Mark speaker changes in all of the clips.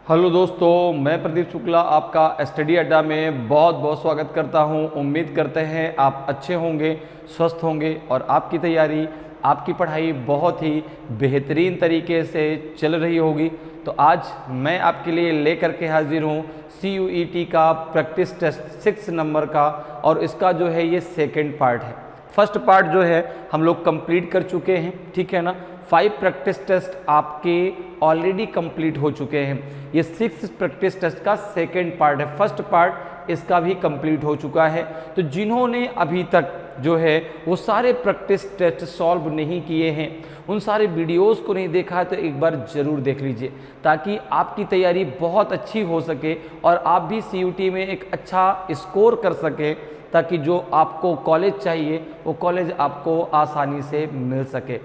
Speaker 1: Hello दोस्तों, मैं प्रदीप शुक्ला आपका स्टडी अड्डा में बहुत बहुत स्वागत करता हूं। उम्मीद करते हैं आप अच्छे होंगे, स्वस्थ होंगे और आपकी तैयारी, आपकी पढ़ाई बहुत ही बेहतरीन तरीके से चल रही होगी। तो आज मैं आपके लिए लेकर के हाजिर हूं CUET का प्रैक्टिस टेस्ट 6 नंबर का, और इसका जो है ये सेकेंड पार्ट है। फर्स्ट पार्ट जो है हम लोग कंप्लीट कर चुके हैं, ठीक है ना। 5 प्रैक्टिस टेस्ट आपके ऑलरेडी कंप्लीट हो चुके हैं। ये 6 प्रैक्टिस टेस्ट का सेकेंड पार्ट है। फर्स्ट पार्ट इसका भी कंप्लीट हो चुका है। तो जिन्होंने अभी तक जो है वो सारे प्रैक्टिस टेस्ट सॉल्व नहीं किए हैं, उन सारे वीडियोस को नहीं देखा है, तो एक बार ज़रूर देख लीजिए ताकि आपकी तैयारी बहुत अच्छी हो सके और आप भी CUT में एक अच्छा स्कोर कर सके, ताकि जो आपको कॉलेज चाहिए वो कॉलेज आपको आसानी से मिल सके।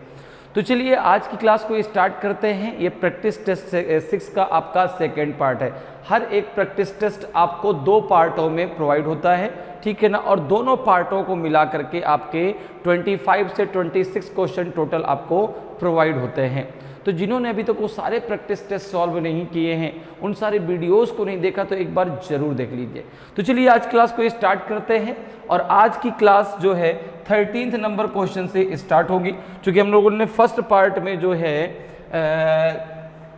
Speaker 1: तो चलिए आज की क्लास को स्टार्ट करते हैं। ये प्रैक्टिस टेस्ट 6 का आपका सेकेंड पार्ट है। हर एक प्रैक्टिस टेस्ट आपको 2 पार्टों में प्रोवाइड होता है, ठीक है ना, और दोनों पार्टों को मिला करके आपके 25 से 26 क्वेश्चन टोटल आपको प्रोवाइड होते हैं। तो जिन्होंने अभी तक वो सारे प्रैक्टिस टेस्ट सॉल्व नहीं किए हैं, उन सारे वीडियोस को नहीं देखा, तो एक बार जरूर देख लीजिए। तो चलिए आज क्लास को स्टार्ट करते हैं, और आज की क्लास जो है 13th नंबर क्वेश्चन से स्टार्ट होगी, क्योंकि हम लोगों ने फर्स्ट पार्ट में जो है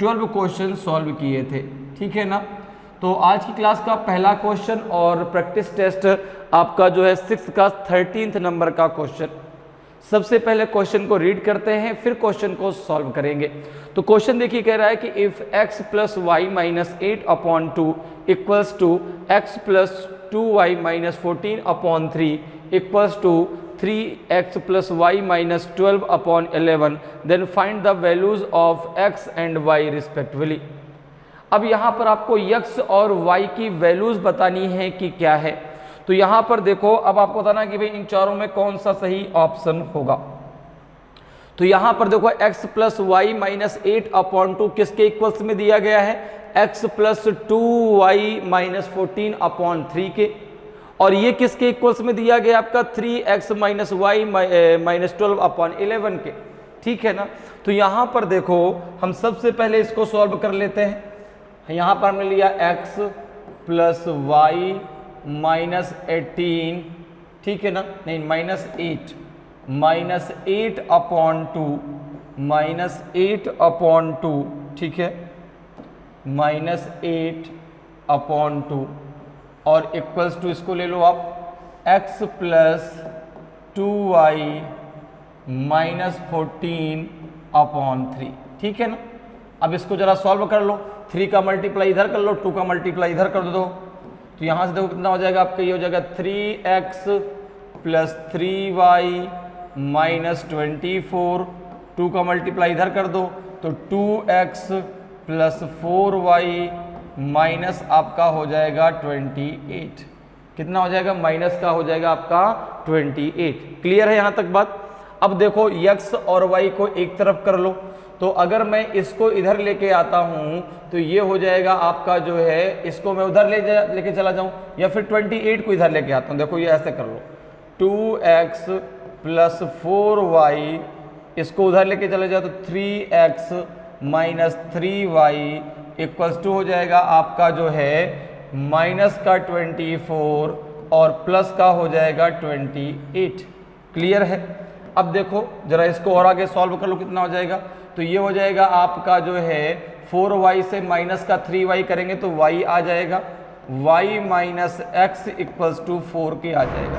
Speaker 1: 12 क्वेश्चन सॉल्व किए थे, ठीक है ना। तो आज की क्लास का पहला क्वेश्चन और प्रैक्टिस टेस्ट आपका जो है 6 का 13th नंबर का क्वेश्चन। सबसे पहले क्वेश्चन को रीड करते हैं, फिर क्वेश्चन को सॉल्व करेंगे। तो क्वेश्चन देखिए, कह रहा है कि if x + y - 8/2 equals to x + 2y - 14/3 equals to 3x + y - 12/11, then find the values of x and y respectively. अब यहाँ पर आपको x और y की वैल्यूज बतानी है कि क्या है। तो यहाँ पर देखो, अब आपको बताना कि भाई इन चारों में कौन सा सही ऑप्शन होगा। तो यहाँ पर देखो x + y - 8/2 किसके इक्वल्स में दिया गया है, x + 2y - 14/3 के, और ये किसके इक्वल्स में दिया गया आपका 3x - y - 12/11 के, ठीक है ना। तो यहाँ पर देखो हम सबसे पहले इसको सॉल्व कर लेते हैं। यहाँ पर हमने लिया x + y - 18, ठीक है ना, नहीं -8 -8/2 ठीक है, -8/2, और इक्वल्स टू इसको ले लो आप x + 2y - 14/3, ठीक है ना। अब इसको जरा सॉल्व कर लो, 3 का मल्टीप्लाई इधर कर लो, 2 का मल्टीप्लाई इधर कर दो। तो यहाँ से देखो कितना हो जाएगा आपका, ये हो जाएगा 3x + 3y - 24, 2 का मल्टीप्लाई इधर कर दो तो 2x + 4y माइनस आपका हो जाएगा 28। कितना हो जाएगा, माइनस का हो जाएगा आपका 28। क्लियर है यहाँ तक बात। अब देखो x और y को एक तरफ कर लो, तो अगर मैं इसको इधर लेके आता हूं तो ये हो जाएगा आपका जो है, इसको मैं उधर लेके चला जाऊं, या फिर 28 को इधर लेके आता हूं। देखो ये ऐसे कर लो, 2x + 4y, इसको उधर लेके चले जाओ तो 3x - 3y इक्वल्स टू हो जाएगा आपका जो है माइनस का 24 और प्लस का हो जाएगा 28। क्लियर है। अब देखो जरा इसको और आगे सॉल्व कर लो, कितना हो जाएगा, तो ये हो जाएगा आपका जो है 4y से माइनस का 3y करेंगे तो y आ जाएगा, y - x इक्वल्स टू 4 के आ जाएगा।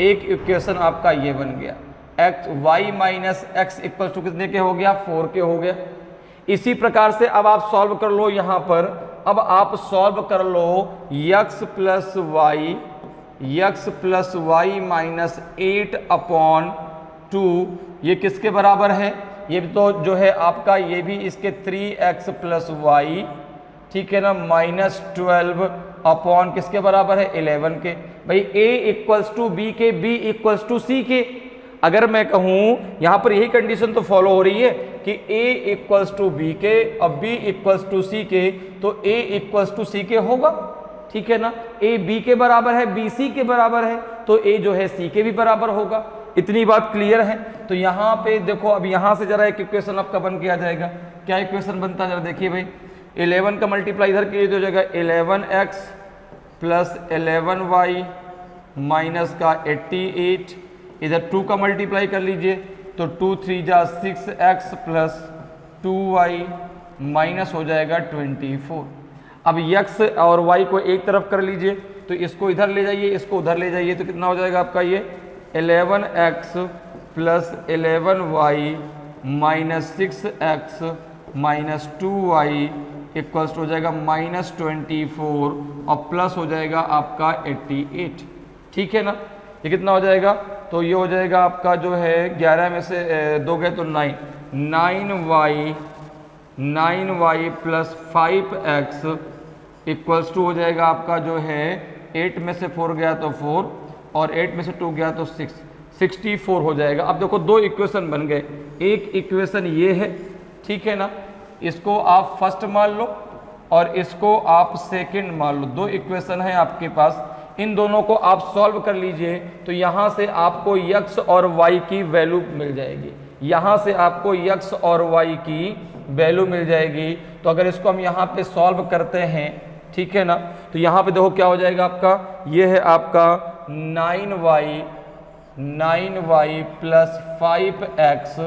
Speaker 1: एक इक्वेशन आपका ये बन गया, y - x इक्वल्स टू कितने के हो गया, 4 के हो गया। इसी प्रकार से अब आप सॉल्व कर लो यहाँ पर, अब आप सॉल्व कर लो x + y - 8/2, ये किसके बराबर है, ये तो जो है आपका ये भी इसके 3x + y, ठीक है ना, -12 किसके बराबर है, 11 के। भाई a = b के, b = c के। अगर मैं कहूं यहां पर यही कंडीशन तो फॉलो हो रही है कि a = b के और b = c के, तो a = c के होगा, ठीक है ना। a b के बराबर है, b c के बराबर है, तो a जो है c के भी बराबर होगा। इतनी बात क्लियर है। तो यहाँ पे देखो, अब यहाँ से जरा एक इक्वेशन आपका बन के आ जाएगा। क्या इक्वेशन बनता है जरा देखिए भाई, 11 का मल्टीप्लाई इधर कीजिए तो हो जाएगा 11x प्लस 11y माइनस का 88, इधर 2 का मल्टीप्लाई कर लीजिए तो 2 3 जा 6x प्लस 2y माइनस हो जाएगा 24। अब x और y को एक तरफ कर लीजिए तो इसको इधर ले जाइए, इसको उधर ले जाइए तो कितना हो जाएगा आपका ये 11x plus 11y minus 6x minus 2y equals हो जाएगा माइनस 24 और प्लस हो जाएगा आपका 88। ठीक है ना, ये कितना हो जाएगा तो ये हो जाएगा आपका जो है 11 में से 2 गए तो 9y plus 5x equals to हो जाएगा आपका जो है 8 में से 4 गया तो 4 और 8 में से 2 गया तो 6, 64 हो जाएगा। अब देखो दो इक्वेशन बन गए, एक इक्वेशन ये है, ठीक है ना, इसको आप फर्स्ट मान लो और इसको आप सेकंड मान लो। दो इक्वेशन है आपके पास, इन दोनों को आप सॉल्व कर लीजिए तो यहाँ से आपको x और y की वैल्यू मिल जाएगी, यहाँ से आपको x और y की वैल्यू मिल जाएगी। तो अगर इसको हम यहाँ पे सॉल्व करते हैं, ठीक है ना, तो यहाँ पे देखो क्या हो जाएगा आपका, ये है आपका 9y plus 5x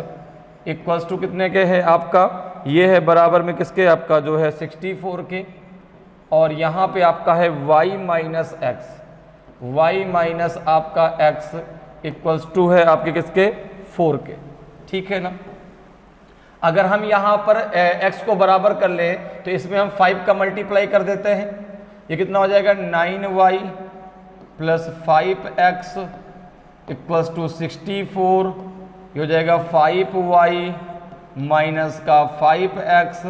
Speaker 1: equals to कितने के है आपका, ये है बराबर में किसके, आपका जो है 64 के, और यहाँ पे आपका है y माइनस आपका x इक्वल्स टू है आपके किसके 4 के। ठीक है ना, अगर हम यहाँ पर x को बराबर कर लें तो इसमें हम 5 का मल्टीप्लाई कर देते हैं, ये कितना हो जाएगा 9y plus 5x equals to 64, ये हो जाएगा 5y माइनस का 5x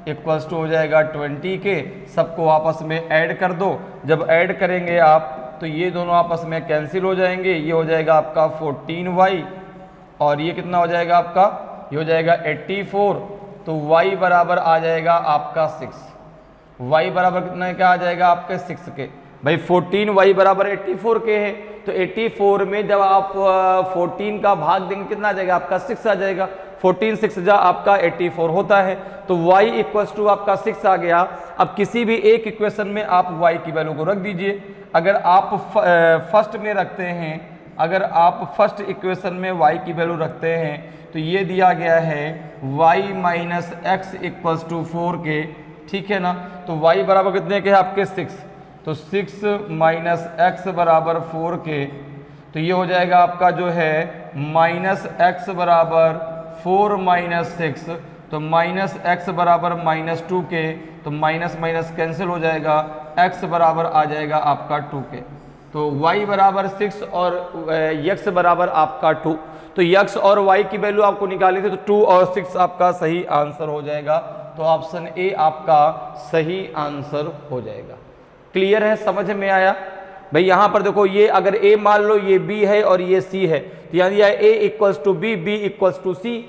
Speaker 1: इक्वल्स टू हो जाएगा 20 के। सबको आपस में ऐड कर दो, जब ऐड करेंगे आप तो ये दोनों आपस में कैंसिल हो जाएंगे, ये हो जाएगा आपका 14y और ये कितना हो जाएगा आपका, ये हो जाएगा 84। तो y बराबर आ जाएगा आपका 6, y बराबर कितना क्या आ जाएगा आपके 6 के। भाई 14y बराबर 84 के है तो 84 में जब आप 14 का भाग देंगे कितना आ जाएगा आपका 6 आ जाएगा, 14 6 जा आपका 84 होता है। तो y इक्वल्स टू आपका 6 आ गया। अब किसी भी एक इक्वेशन में आप y की वैल्यू को रख दीजिए। अगर आप फर्स्ट में रखते हैं, अगर आप फर्स्ट इक्वेशन में y की वैल्यू रखते हैं तो ये दिया गया है y minus x equals to 4 के, ठीक है ना। तो y बराबर कितने के हैं आपके 6, तो 6 माइनस एक्स बराबर 4 के, तो ये हो जाएगा आपका जो है माइनस एक्स बराबर 4 माइनस 6, तो माइनस एक्स बराबर माइनस 2 के, तो माइनस माइनस कैंसिल हो जाएगा, x बराबर आ जाएगा आपका 2 के। तो y बराबर 6 और x बराबर आपका 2, तो x और y की वैल्यू आपको निकाली थी तो 2 और 6 आपका सही आंसर हो जाएगा। तो ऑप्शन ए आपका सही आंसर हो जाएगा। क्लियर है, समझ में आया भाई। यहां पर देखो ये अगर a मान लो ये b है और ये c है तो यानी a equals to b, b equals to c,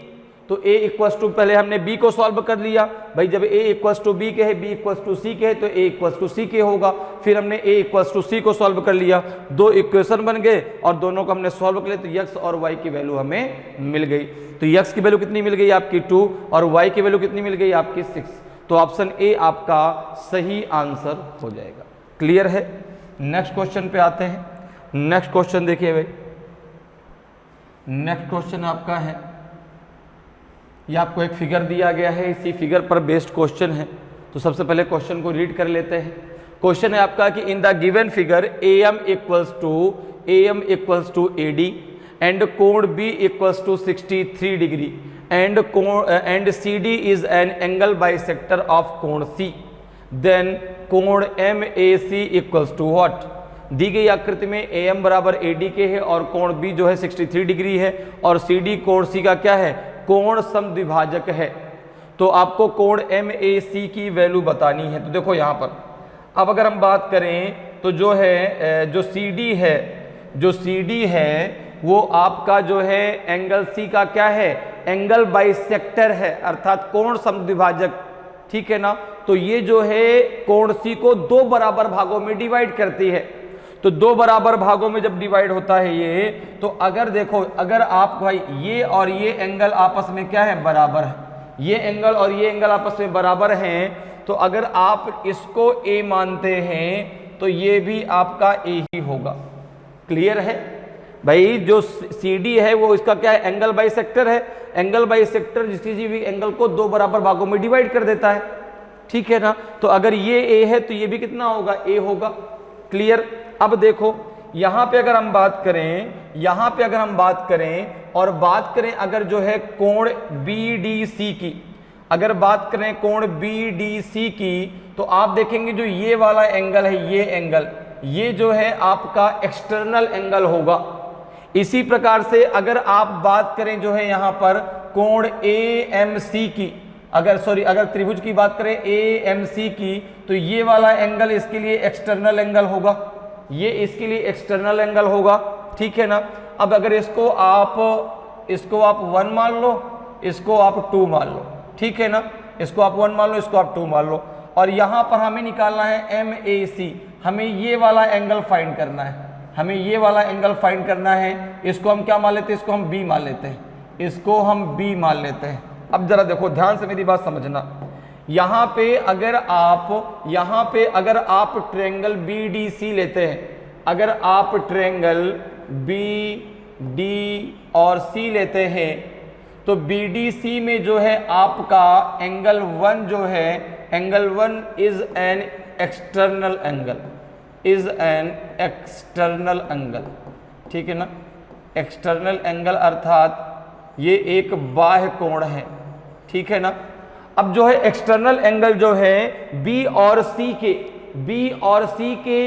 Speaker 1: तो a इक्वल्स टू पहले हमने b को सॉल्व कर लिया भाई, जब a इक्वल्स टू b के है, b इक्वल्स टू c के है तो a इक्वल्स टू c के होगा। फिर हमने a इक्वल्स टू c को सॉल्व कर लिया, दो इक्वेशन बन गए और दोनों को हमने सॉल्व कर लिया तो x और y की वैल्यू हमें मिल गई। तो x की वैल्यू कितनी मिल गई आपकी 2 और y की वैल्यू कितनी मिल गई आपकी 6, तो ऑप्शन ए आपका सही आंसर हो जाएगा। क्लियर है। नेक्स्ट क्वेश्चन पे आते हैं। नेक्स्ट क्वेश्चन देखिए भाई, नेक्स्ट क्वेश्चन आपका है, ये आपको एक फिगर दिया गया है, इसी फिगर पर बेस्ड क्वेश्चन है। तो सबसे पहले क्वेश्चन को रीड कर लेते हैं। क्वेश्चन है आपका कि in the given figure AM equals to AD and कोण B equals to 63 degree and CD is an angle bisector of कोण C, देन कोण MAC इक्वल्स टू व्हाट। दी गई आकृति में AM बराबर AD के है और कोण B जो है 63 डिग्री है और CD कोण C का क्या है, कोण समद्विभाजक है। तो आपको कोण MAC की वैल्यू बतानी है। तो देखो यहाँ पर अब अगर हम बात करें तो जो है जो CD है वो आपका जो है एंगल C का क्या है, एंगल बाइसेक्टर है, अर्थात कोण समद्विभाजक, ठीक है ना। तो ये जो है कोण C को दो बराबर भागों में डिवाइड करती है। तो दो बराबर भागों में जब डिवाइड होता है ये, तो अगर देखो अगर आप भाई ये और ये एंगल आपस में क्या है, बराबर है, ये एंगल और ये एंगल आपस में बराबर हैं, तो अगर आप इसको ए मानते हैं तो ये भी आपका ए ही होगा। क्लियर है भाई? जो सी डी है वो इसका क्या है? एंगल बाइसेक्टर है। एंगल बाइसेक्टर किसी भी एंगल को दो बराबर भागों में डिवाइड कर देता है, ठीक है ना? तो अगर ये ए है तो ये भी कितना होगा? ए होगा। क्लियर? अब देखो यहां पे अगर हम बात करें, यहां पे अगर हम बात करें और बात करें अगर जो है कोण BDC की, अगर बात करें कोण BDC की, तो आप देखेंगे जो ये वाला एंगल है, ये एंगल, ये जो है आपका एक्सटर्नल एंगल होगा। इसी प्रकार से अगर आप बात करें जो है यहां पर कोण AMC की, अगर त्रिभुज की बात करें AMC की, तो ये वाला एंगल इसके लिए एक्सटर्नल एंगल होगा, ये इसके लिए एक्सटर्नल एंगल होगा, ठीक है ना? अब अगर इसको आप 1 मान लो, इसको आप 2 मान लो, ठीक है ना? इसको आप 1 मान लो, इसको आप 2 मान लो, और यहां पर हमें निकालना है MAC, हमें ये वाला एंगल फाइंड करना है, हमें ये वाला एंगल फाइंड करना है। इसको हम क्या मान लेते हैं? इसको हम B मान लेते हैं, इसको हम B मान लेते हैं। अब जरा देखो ध्यान से मेरी बात समझना, यहां पे अगर आप ट्रायंगल BDC लेते हैं, अगर आप ट्रायंगल BD और C लेते हैं, तो BDC में जो है आपका एंगल 1 जो है, angle 1 is an external angle, ठीक है ना? एक्सटर्नल एंगल अर्थात ये एक बाह्य कोण है, ठीक है ना? अब जो है एक्सटर्नल एंगल जो है B और C के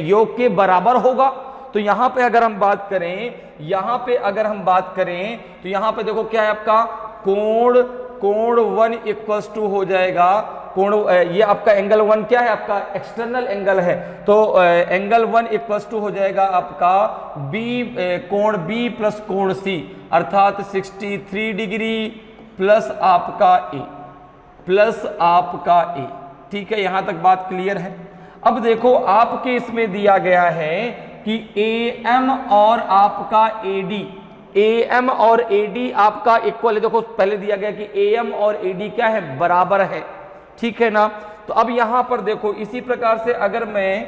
Speaker 1: योग के बराबर होगा। तो यहां पे अगर हम बात करें, तो यहां पे देखो क्या है आपका कोण 1 इक्वल्स टू हो जाएगा ये आपका एंगल 1 क्या है? आपका एक्सटर्नल एंगल है, तो एंगल 1 इक्वल्स टू हो जाएगा आपका कोण B प्लस कोण C, अर्थात 63 डिग्री प्लस आपका ए, ठीक है? यहां तक बात क्लियर है? अब देखो आपके इसमें दिया गया है कि AM और आपका AD आपका इक्वल है। देखो पहले दिया गया कि AM और AD क्या है? बराबर है, ठीक है ना? तो अब यहां पर देखो इसी प्रकार से अगर मैं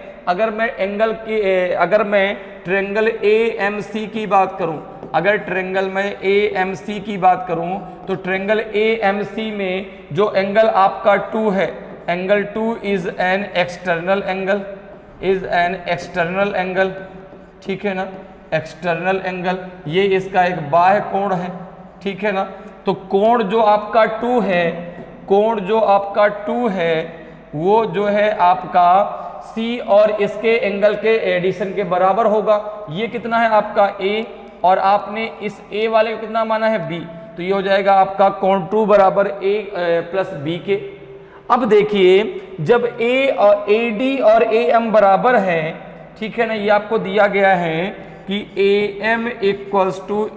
Speaker 1: ट्रायंगल AMC की बात करूं, अगर ट्रायंगल में AMC की बात करूं, तो ट्रायंगल AMC में जो एंगल आपका 2 है, angle 2 is an external angle, ठीक है ना? एक्सटर्नल एंगल, ये इसका एक बाह्य कोण है, ठीक है ना? तो कोण जो आपका 2 है, वो जो है आपका C और इसके एंगल के एडिशन के बराबर होगा। ये कितना है? आपका A, और आपने इस A वाले को कितना माना है? B, तो ये हो जाएगा आपका कोण 2 बराबर A प्लस B के। अब देखिए जब AD और AM बराबर है, ठीक है ना? ये आपको दिया गया है कि AM इक्वल्स टू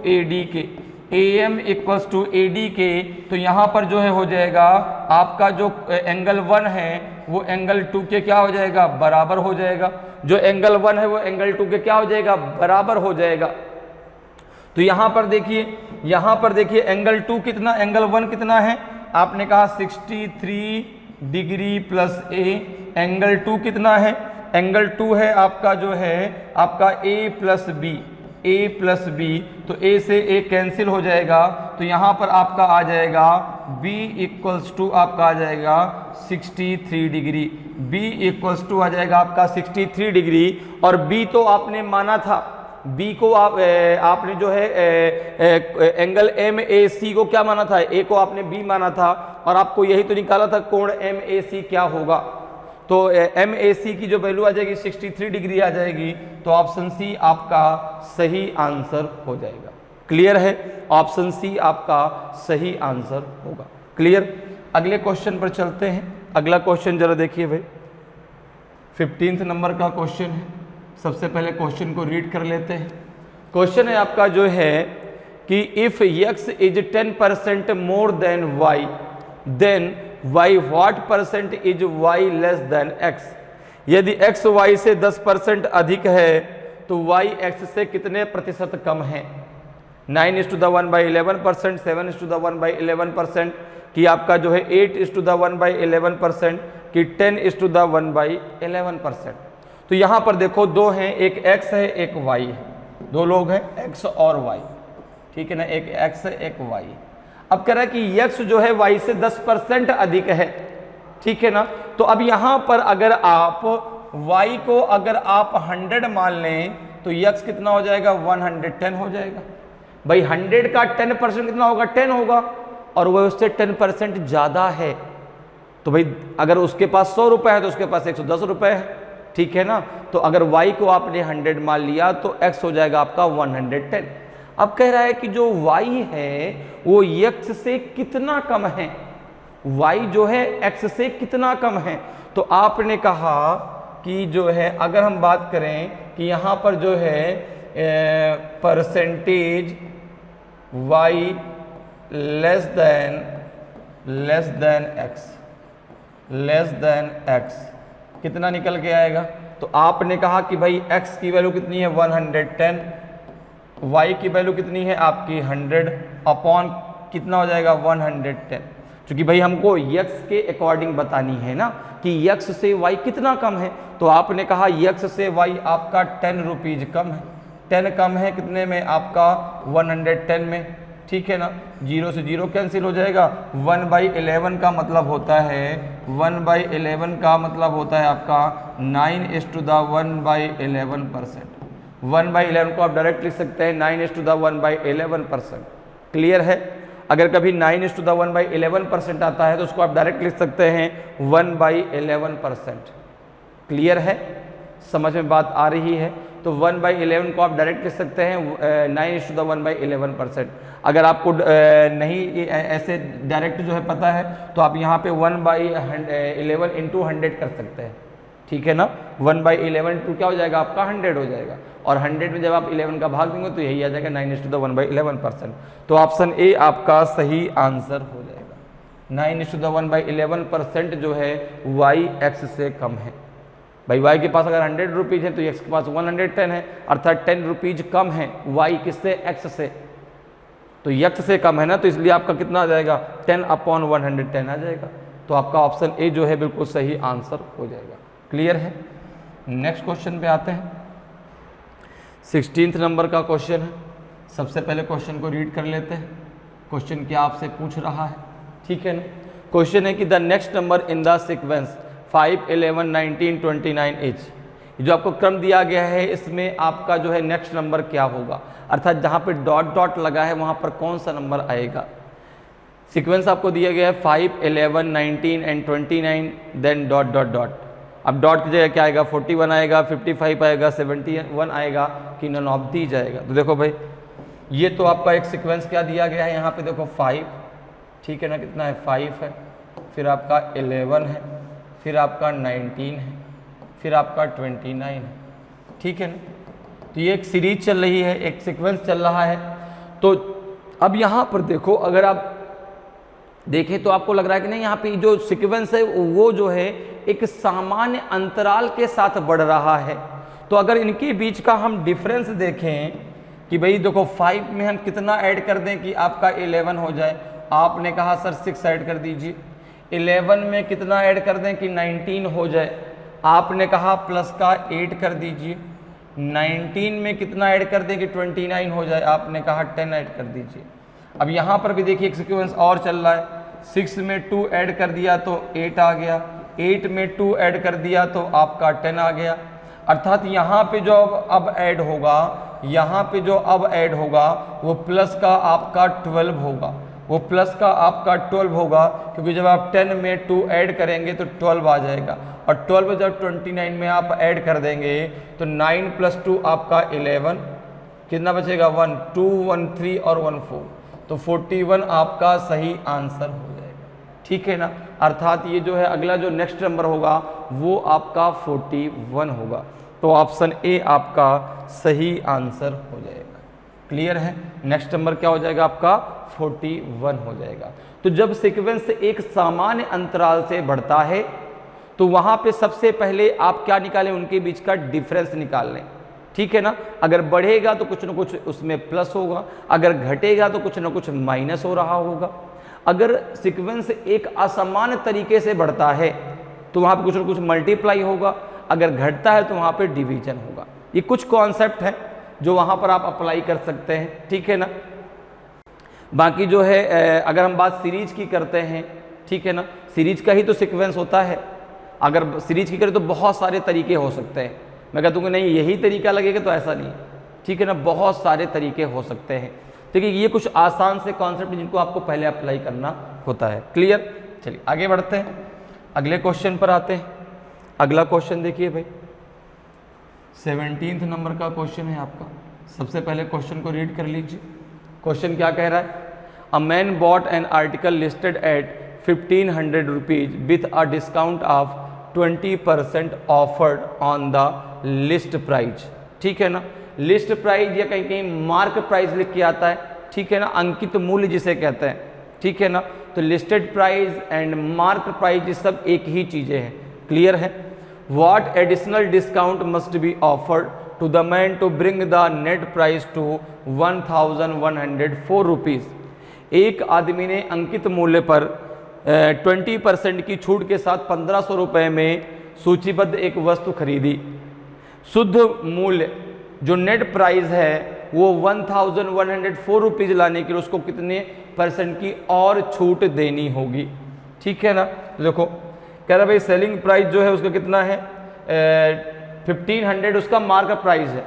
Speaker 1: AD के, तो यहां पर जो है हो जाएगा आपका जो एंगल 1 है वो एंगल 2 के क्या हो जाएगा? बराबर हो जाएगा। जो एंगल 1 है वो एंगल 2 के क्या हो जाएगा? बराबर हो जाएगा। तो यहां पर देखिए एंगल 2 कितना, एंगल 1 कितना है? आपने कहा 63 डिग्री प्लस A, एंगल 2 कितना है? एंगल 2 है आपका जो है आपका A प्लस B, तो A से A कैंसिल हो जाएगा, तो यहां पर आपका आ जाएगा B इक्वल्स टू आपका आ जाएगा 63 डिग्री, B इक्वल्स टू आ जाएगा आपका 63 डिग्री। और B तो आपने माना था, B को आपने जो है एंगल MAC को क्या माना था? A को आपने B माना था, और आपको यही तो निकाला था कोण MAC क्या होगा। तो MAC की जो वैल्यू आ जाएगी 63 डिग्री आ जाएगी, तो ऑप्शन सी आपका सही आंसर हो जाएगा। क्लियर है? ऑप्शन सी आपका सही आंसर होगा। क्लियर? अगले क्वेश्चन पर चलते हैं। अगला क्वेश्चन जरा देखिए भाई, 15 नंबर का क्वेश्चन है। सबसे पहले क्वेश्चन को रीड कर लेते हैं। क्वेश्चन है आपका जो है कि if x is 10% more than y, then y what percent is y less than x। यदि x y से 10% अधिक है तो y x से कितने प्रतिशत कम है? 9:1/11%, 7:1/11%, कि आपका जो है 8:1/11%, कि 10:1/11%। तो यहाँ पर देखो दो हैं, एक x है एक y है, दो लोग हैं x और y, ठीक है ना, एक x है एक y। अब कह रहा है कि x जो है y से 10% अधिक है, ठीक है ना। तो अब यहाँ पर अगर आप y को अगर आप 100 मान लें तो x कितना हो जाएगा, 110 हो जाएगा। भाई 100 का 10% कितना होगा, 10 होगा, और वह उससे 10% ज़्यादा है। तो भाई अगर उसके पास 100 रुपये है तो उसके पास 110 रुपये है, ठीक है ना। तो अगर y को आपने 100 मान लिया तो x हो जाएगा आपका 110। अब कह रहा है कि जो y है वो x से कितना कम है, y जो है x से कितना कम है। तो आपने कहा कि जो है अगर हम बात करें कि यहाँ पर जो है percentage y less than x कितना निकल के आएगा। तो आपने कहा कि भाई x की वैल्यू कितनी है 110, y की वैल्यू कितनी है आपकी 100 अपॉन कितना हो जाएगा 110, क्योंकि भाई हमको x के अकॉर्डिंग बतानी है ना कि x से y कितना कम है। तो आपने कहा x से y आपका 10 रुपीज कम है, 10 कम है कितने में आपका 110 में, ठीक है ना। 0 से 0 कैंसिल हो जाएगा, 1/11 का मतलब होता है 1/11 का मतलब होता है आपका 9:1/11%। 1/11 को आप डायरेक्ट लिख सकते हैं 9:1/11%। क्लियर है। अगर कभी 9:1/11% आता है तो उसको आप डायरेक्ट लिख सकते हैं 1/11%। क्लियर है, समझ में बात आ रही है। तो 1/11 को आप डायरेक्ट लिख सकते हैं 9:1/11%। अगर आपको नहीं ऐसे डायरेक्ट जो है पता है तो आप यहाँ पे 1/11 इंटू 100 कर सकते हैं, ठीक है ना। 1/11 इंटू क्या हो जाएगा आपका 100 हो जाएगा, और 100 में जब आप 11 का भाग देंगे तो यही आ जाएगा 9:1/11%। तो ऑप्शन ए आपका सही आंसर हो जाएगा। 9:1/11% जो है y x से कम है। भाई y के पास अगर 100 रुपीज़ है तो x के पास 110 है, अर्थात 10 रुपीज़ कम है y किससे, x से। तो x से कम है ना, तो इसलिए आपका कितना आ जाएगा 10/110 आ जाएगा। तो आपका ऑप्शन ए जो है बिल्कुल सही आंसर हो जाएगा। क्लियर है। नेक्स्ट क्वेश्चन पे आते हैं। 16th नंबर का क्वेश्चन है। सबसे पहले क्वेश्चन को रीड कर लेते हैं। क्वेश्चन क्या आपसे पूछ रहा है, ठीक है ना। क्वेश्चन है कि the next number in the sequence 5, 11, 19, 29 is, जो आपको क्रम दिया गया है इसमें आपका जो है नेक्स्ट नंबर क्या होगा, अर्थात जहाँ पे डॉट डॉट लगा है वहाँ पर कौन सा नंबर आएगा। सीक्वेंस आपको दिया गया है 5, 11, 19 and 29, then dot dot dot. अब डॉट की जगह क्या आएगा, 41 आएगा, 55 आएगा, 71 आएगा, कि नन ऑफ दी जाएगा। तो देखो भाई ये तो आपका एक सीक्वेंस क्या दिया गया है, यहाँ पे देखो 5, ठीक है ना, कितना है 5 है, फिर आपका 11 है, फिर आपका 19 है, फिर आपका 29 है, ठीक है ना। तो ये एक सीरीज चल रही है, एक सीक्वेंस चल रहा है। तो अब यहाँ पर देखो अगर आप देखें तो आपको लग रहा है कि नहीं, यहाँ पे जो सीक्वेंस है वो जो है एक सामान्य अंतराल के साथ बढ़ रहा है। तो अगर इनके बीच का हम डिफरेंस देखें कि भाई देखो 5 में हम कितना ऐड कर दें कि आपका 11 हो जाए, आपने कहा सर 6 ऐड कर दीजिए। 11 में कितना ऐड कर दें कि 19 हो जाए, आपने कहा प्लस का 8 कर दीजिए। 19 में कितना ऐड कर दें कि 29 हो जाए, आपने कहा 10 ऐड कर दीजिए। अब यहाँ पर भी देखिए एक सीक्वेंस और चल रहा है। 6 में 2 ऐड कर दिया तो 8 आ गया, 8 में 2 ऐड कर दिया तो आपका 10 आ गया। अर्थात यहाँ पे जो अब ऐड होगा, यहाँ पे जो अब ऐड होगा वो प्लस का आपका 12 होगा, वो प्लस का आपका 12 होगा, क्योंकि जब आप 10 में 2 ऐड करेंगे तो 12 आ जाएगा, और 12 जब 29 में आप ऐड कर देंगे तो 9 + 2 आपका 11, कितना बचेगा 1, 2, 1, 3 और 1, 4, तो 41 आपका सही आंसर हो जाएगा, ठीक है ना। अर्थात ये जो है अगला जो नेक्स्ट नंबर होगा वो आपका 41 होगा। तो ऑप्शन ए आपका सही आंसर हो जाएगा। क्लियर है। नेक्स्ट नंबर क्या हो जाएगा आपका 41 हो जाएगा। तो जब सीक्वेंस एक सामान्य अंतराल से बढ़ता है तो वहां पे सबसे पहले आप क्या निकालें, उनके बीच का डिफरेंस निकाल लें। ठीक है ना। अगर बढ़ेगा तो कुछ ना कुछ उसमें प्लस होगा, अगर घटेगा तो कुछ ना कुछ माइनस हो रहा होगा। अगर सीक्वेंस एक असमान तरीके से बढ़ता है तो वहाँ पे कुछ ना कुछ मल्टीप्लाई होगा, अगर घटता है तो वहाँ पे डिवीजन होगा। ये कुछ कॉन्सेप्ट है जो वहाँ पर आप अप्लाई कर सकते हैं, ठीक है ना। बाकी जो है अगर हम बात सीरीज की करते हैं, ठीक है ना, सीरीज का ही तो सीक्वेंस होता है। अगर सीरीज की करें तो बहुत सारे तरीके हो सकते हैं। मैं कहता हूँ कि नहीं यही तरीका लगेगा, तो ऐसा नहीं, ठीक है ना, बहुत सारे तरीके हो सकते हैं। ठीक है, ये कुछ आसान से कॉन्सेप्ट जिनको आपको पहले अप्लाई करना होता है। क्लियर? चलिए आगे बढ़ते हैं, अगले क्वेश्चन पर आते हैं। अगला क्वेश्चन देखिए भाई, 17 नंबर का क्वेश्चन है आपका। सबसे पहले क्वेश्चन को रीड कर लीजिए। क्वेश्चन क्या कह रहा है? A man bought an article listed at 1500 rupees with a discount of 20% offered on the list price. ठीक है ना, लिस्ट प्राइस या कहीं कहीं मार्क प्राइस लिख के आता है, ठीक है ना, अंकित मूल्य जिसे कहते हैं, ठीक है ना। तो listed price and mark price ये सब एक ही चीजें हैं। क्लियर है? What additional discount must be offered to the man to bring the net price to 1104 rupees. एक आदमी ने अंकित मूल्य पर 20% की छूट के साथ 1500 रुपये में सूचीबद्ध एक वस्तु खरीदी। शुद्ध मूल्य जो नेट प्राइस है वो 1104 रुपीज़ लाने के लिए उसको कितने % की और छूट देनी होगी। ठीक है ना। देखो कह रहा भाई सेलिंग प्राइस जो है उसका कितना है 1500 उसका मार्क प्राइस है,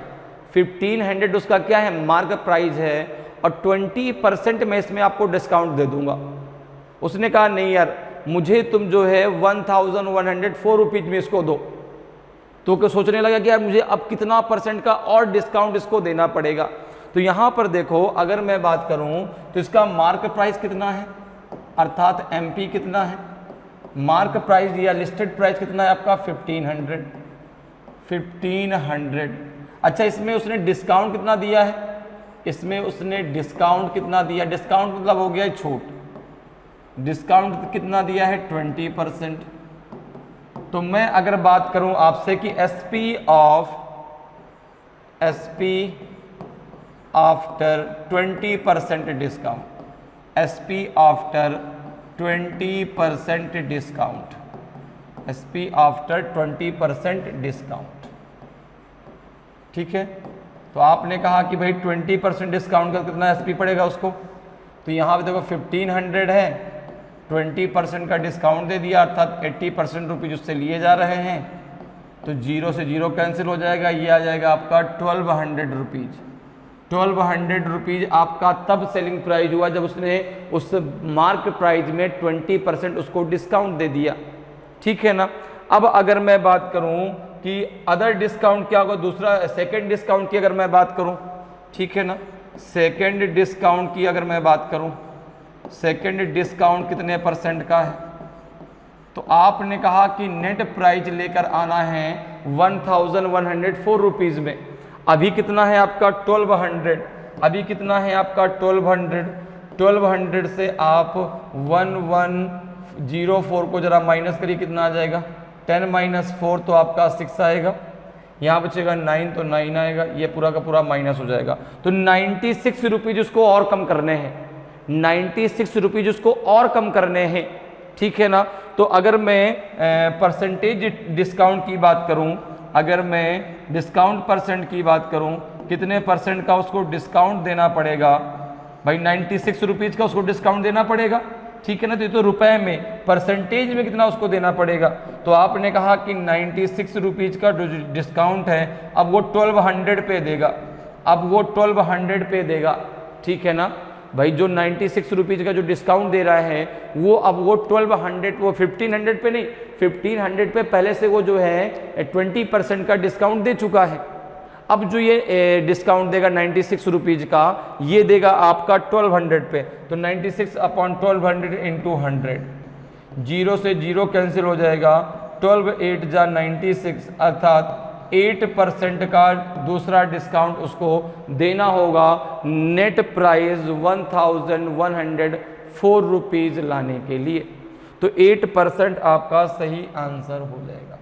Speaker 1: 1500 उसका क्या है मार्क प्राइस है, और 20% मैं इसमें आपको डिस्काउंट दे दूंगा। उसने कहा नहीं यार मुझे तुम जो है 1104 रुपीज़ में इसको दो। तो क्या सोचने लगा कि यार मुझे अब कितना % का और डिस्काउंट इसको देना पड़ेगा। तो यहाँ पर देखो अगर मैं बात करूँ तो इसका मार्क प्राइस कितना है, अर्थात MP कितना है, मार्क प्राइस या लिस्टेड प्राइस कितना है आपका 1500। अच्छा इसमें उसने डिस्काउंट कितना दिया है, इसमें उसने डिस्काउंट कितना दिया, डिस्काउंट मतलब हो गया छूट, डिस्काउंट कितना दिया है 20%। तो मैं अगर बात करूं आपसे कि SP after 20% discount, SP after 20% discount, SP after 20% discount. ठीक है, तो आपने कहा कि भाई 20% डिस्काउंट का कितना SP पड़ेगा उसको। तो यहाँ पे देखो 1500 है, 20% का डिस्काउंट दे दिया अर्थात 80% रुपीज उससे लिए जा रहे हैं। तो 0 से 0 कैंसिल हो जाएगा, ये आ जाएगा आपका 1200 रुपीज। 1200 रुपीज आपका तब सेलिंग प्राइस हुआ जब उसने उस मार्क प्राइस में 20% उसको डिस्काउंट दे दिया। ठीक है ना। अब अगर मैं बात करूं कि अदर डिस्काउंट क्या होगा, दूसरा सेकेंड डिस्काउंट की अगर मैं बात करूं, ठीक है ना, सेकेंड डिस्काउंट की अगर मैं बात करूं, सेकेंड डिस्काउंट कितने % का है। तो आपने कहा कि नेट प्राइस लेकर आना है 1104 रुपीज में। अभी कितना है आपका 1200, अभी कितना है आपका 1200 से आप 1104 को जरा माइनस करिए, कितना आ जाएगा 10 - 4 तो आपका 6 आएगा, यहाँ बचेगा 9 तो 9 आएगा, ये पूरा का पूरा माइनस हो जाएगा। तो 96 रुपीज उसको और कम करने हैं, 96 रुपीज उसको और कम करने हैं। ठीक है ना। तो अगर मैं परसेंटेज डिस्काउंट की बात करूं, अगर मैं डिस्काउंट % की बात करूं, कितने % का उसको डिस्काउंट देना पड़ेगा भाई, 96 रुपीज का उसको डिस्काउंट देना पड़ेगा। ठीक है ना। तो ये तो रुपए में, परसेंटेज में कितना उसको देना पड़ेगा। तो आपने कहा कि 96 रुपीज का डिस्काउंट है, अब वो 1200 पे देगा, अब वो 1200 पे देगा। ठीक है ना भाई, जो 96 रुपीज़ का जो डिस्काउंट दे रहा है वो अब वो 1200, वो 1500 पे नहीं, 1500 पे पहले से वो जो है 20% का डिस्काउंट दे चुका है। अब जो ये डिस्काउंट देगा 96 रुपीज़ का, ये देगा आपका 1200 पे। तो 96/1200 × 100, 0 से 0 कैंसिल हो जाएगा, 12 8 जा 96, अर्थात 8% का दूसरा डिस्काउंट उसको देना होगा नेट प्राइस 1104 रुपीज लाने के लिए। तो 8% आपका सही आंसर हो जाएगा।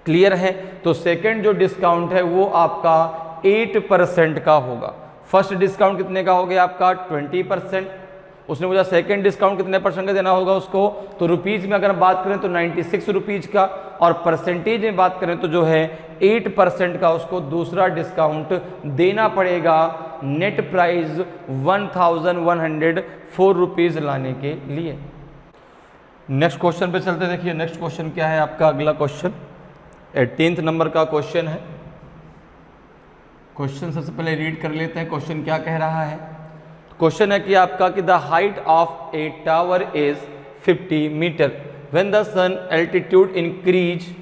Speaker 1: क्लियर है। तो सेकंड जो डिस्काउंट है वो आपका 8% का होगा। फर्स्ट डिस्काउंट कितने का हो गया आपका 20%। उसने मुझे सेकंड डिस्काउंट कितने परसेंट का देना होगा उसको, तो रुपीज़ में अगर हम बात करें तो 96 रुपीज़ का, और परसेंटेज में बात करें तो जो है 8% का उसको दूसरा डिस्काउंट देना पड़ेगा नेट प्राइस 1104 रुपीज़ लाने के लिए। नेक्स्ट क्वेश्चन पे चलते। देखिए नेक्स्ट क्वेश्चन क्या है आपका, अगला क्वेश्चन 18 नंबर का क्वेश्चन है। क्वेश्चन सबसे पहले रीड कर लेते हैं, क्वेश्चन क्या कह रहा है। क्वेश्चन है कि आपका कि the height of a tower is 50 metre when the sun altitude increase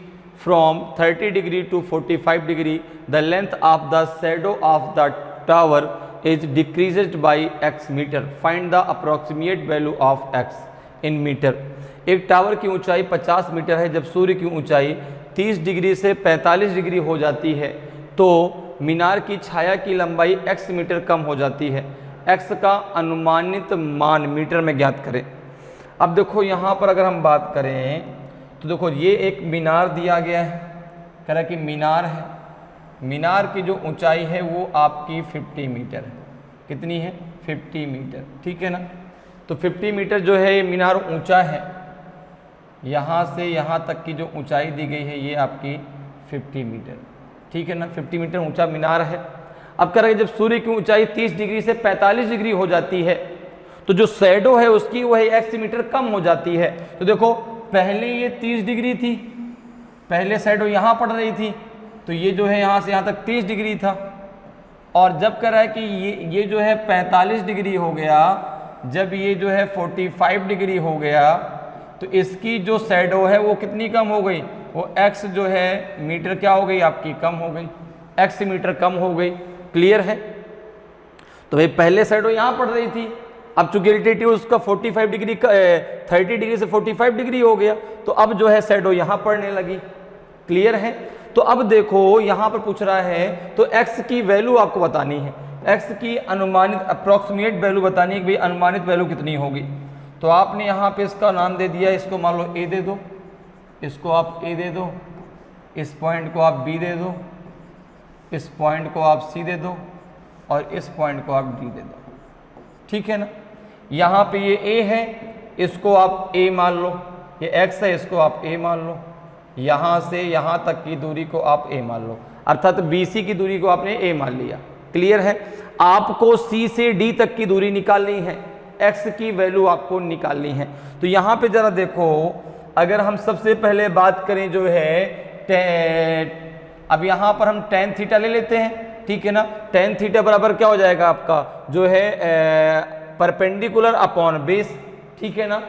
Speaker 1: from 30 degree to 45 degree the length of the shadow of the tower is decreased by x metre, find the approximate value of x in metre. एक tower की ऊंचाई 50 metre है, जब सूर्य की ऊंचाई 30 degree से 45 degree हो जाती है तो मीनार की छाया की लंबाई x मीटर कम हो जाती है। x का अनुमानित मान मीटर में ज्ञात करें। अब देखो यहाँ पर अगर हम बात करें तो देखो ये एक मीनार दिया गया है, कह रहा है कि मीनार है, मीनार की जो ऊंचाई है वो आपकी 50 मीटर है। कितनी है 50 मीटर, ठीक है ना। तो 50 मीटर जो है ये मीनार ऊंचा है, यहाँ से यहाँ तक की जो ऊंचाई दी गई है ये आपकी 50 मीटर, ठीक है ना। 50 मीटर ऊंचा मीनार है। अब कह रहे हैं जब सूर्य की ऊंचाई 30 डिग्री से 45 डिग्री हो जाती है तो जो शैडो है उसकी वही x मीटर कम हो जाती है। तो देखो पहले ये 30 डिग्री थी, पहले शैडो यहाँ पड़ रही थी, तो ये जो है यहाँ से यहाँ तक 30 डिग्री था, और जब कह रहा है कि ये जो है 45 डिग्री हो गया, जब ये जो है 45 डिग्री हो गया तो इसकी जो शैडो है वो कितनी कम हो गई, वो x जो है मीटर क्या हो गई आपकी कम हो गई, x मीटर कम हो गई। क्लियर है। तो भाई पहले शैडो यहाँ पड़ रही थी, अब चूंकि एल्टीट्यूड उसका 45 डिग्री 30 डिग्री से 45 डिग्री हो गया तो अब जो है शैडो यहाँ पड़ने लगी। क्लियर है। तो अब देखो यहाँ पर पूछ रहा है तो x की वैल्यू आपको बतानी है, x की अनुमानित अप्रोक्सीमेट वैल्यू बतानी है कि भाई अनुमानित वैल्यू कितनी होगी। तो आपने यहाँ पे इसका नाम दे दिया, इसको मान लो a दे दो, इसको आप a दे दो, इस पॉइंट को आप b दे दो, इस पॉइंट को आप C दे दो, और इस पॉइंट को आप D दे दो, ठीक है ना। यहाँ पे ये A है, इसको आप A मान लो, ये X है, इसको आप A मान लो, यहाँ से यहाँ तक की दूरी को आप A मान लो, अर्थात BC की दूरी को आपने A मान लिया। क्लियर है। आपको C से D तक की दूरी निकालनी है, X की वैल्यू आपको निकालनी है। तो यहाँ पे जरा देखो, अगर हम सबसे पहले बात करें जो है अब यहाँ पर हम tan थीटा ले लेते हैं, ठीक है ना। tan थीटा बराबर क्या हो जाएगा आपका जो है परपेंडिकुलर अपॉन बेस, ठीक है ना,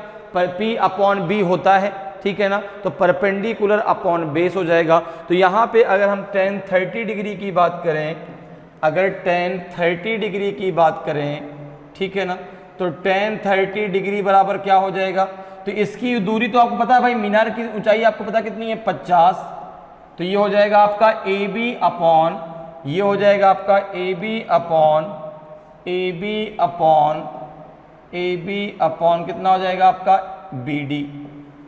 Speaker 1: P अपॉन B होता है, ठीक है ना। तो परपेंडिकुलर अपॉन बेस हो जाएगा। तो यहाँ पे अगर हम tan 30 डिग्री की बात करें, अगर tan 30 डिग्री की बात करें, ठीक है ना, तो tan 30 डिग्री बराबर क्या हो जाएगा, तो इसकी दूरी तो आपको पता है भाई, मीनार की ऊंचाई आपको पता कितनी है 50, तो ये हो जाएगा आपका AB अपॉन, ये हो जाएगा आपका AB अपॉन कितना हो जाएगा आपका BD,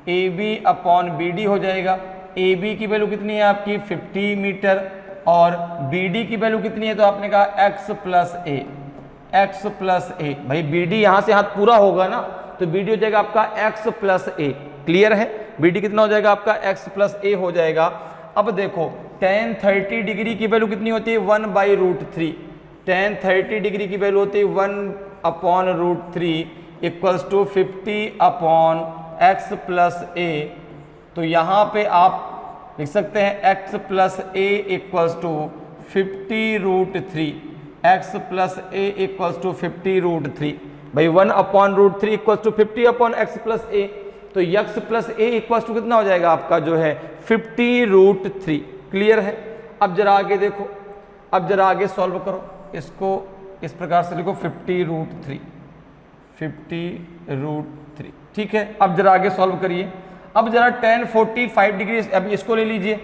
Speaker 1: AB अपॉन BD हो जाएगा। AB की वैल्यू कितनी है आपकी 50 मीटर, और BD की वैल्यू कितनी है, तो आपने कहा x प्लस a। भाई BD यहाँ से हाथ पूरा होगा ना, तो BD हो जाएगा आपका x प्लस a। क्लियर है। BD कितना हो जाएगा आपका x प्लस a हो जाएगा। अब देखो tan 30 डिग्री की वैल्यू कितनी होती है 1/√3, tan 30 डिग्री की वैल्यू होती है 1/√3 equals to 50 upon x plus a। तो यहाँ पे आप लिख सकते हैं x plus a equals to 50√3, x plus a equals to 50√3। भाई 1/√3 equals to 50 upon x plus a, तो x plus a equals to कितना हो जाएगा आपका जो है 50√3। क्लियर है। अब जरा आगे देखो, अब जरा आगे सॉल्व करो, इसको इस प्रकार से लिखो 50√3, ठीक है। अब जरा आगे सॉल्व करिए। अब जरा tan 45 डिग्री, अभी इसको ले लीजिए।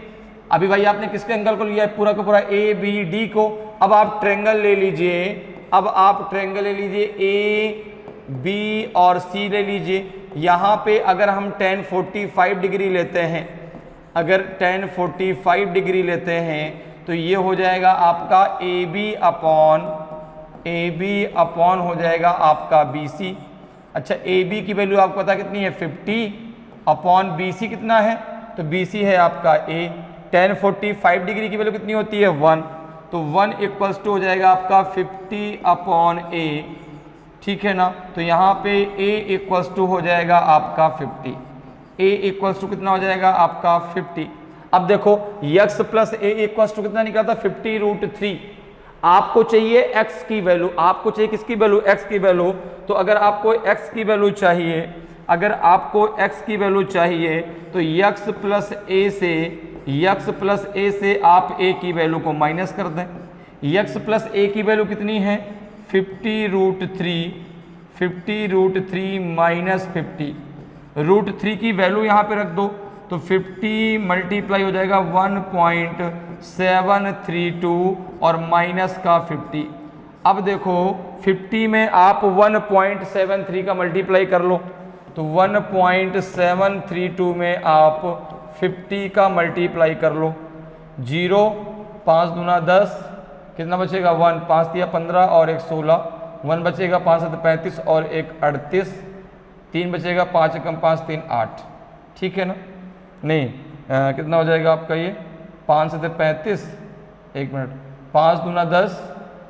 Speaker 1: अभी भाई आपने किसके एंगल को लिया है, पूरा का पूरा ABD को। अब आप ट्रायंगल ले लीजिए, अब आप ट्रायंगल ले लीजिए AB और C ले लीजिए। यहाँ पे अगर हम tan 45 डिग्री लेते हैं अगर tan 45 डिग्री लेते हैं तो ये हो जाएगा आपका ए बी अपॉन हो जाएगा आपका BC। अच्छा AB की वैल्यू आपको पता कितनी है 50 अपॉन BC कितना है, तो BC है आपका A। tan 45 डिग्री की वैल्यू कितनी होती है 1, तो 1 इक्वल्स टू हो जाएगा आपका 50 अपॉन A, ठीक है ना। तो यहाँ पे A इक्वल्स टू हो जाएगा आपका 50, A इक्वल्स टू कितना हो जाएगा आपका 50। अब देखो x plus A equals to कितना निकला था 50√3। आपको चाहिए x की वैल्यू, आपको चाहिए किसकी वैल्यू, x की वैल्यू। तो अगर आपको x की वैल्यू चाहिए, अगर आपको x की वैल्यू चाहिए तो x प्लस a से आप a की वैल्यू को माइनस कर दें। x प्लस a की वैल्यू कितनी है 50√3 माइनस 50, √3 की वैल्यू यहाँ पे रख दो तो 50 मल्टीप्लाई हो जाएगा 1.732 और माइनस का 50। अब देखो 50 में आप 1.73 का मल्टीप्लाई कर लो तो 1.732 में आप 50 का मल्टीप्लाई कर लो। 0 5 दूना 10, कितना बचेगा 1, 5 दिया 15 और 1 16, 1 बचेगा 5 7 35 और 1 38, 3 बचेगा 5 कम 5 3 8, ठीक है ना। नहीं कितना हो जाएगा आपका ये 5 7 35, 1 मिनट, 5 दूना 10,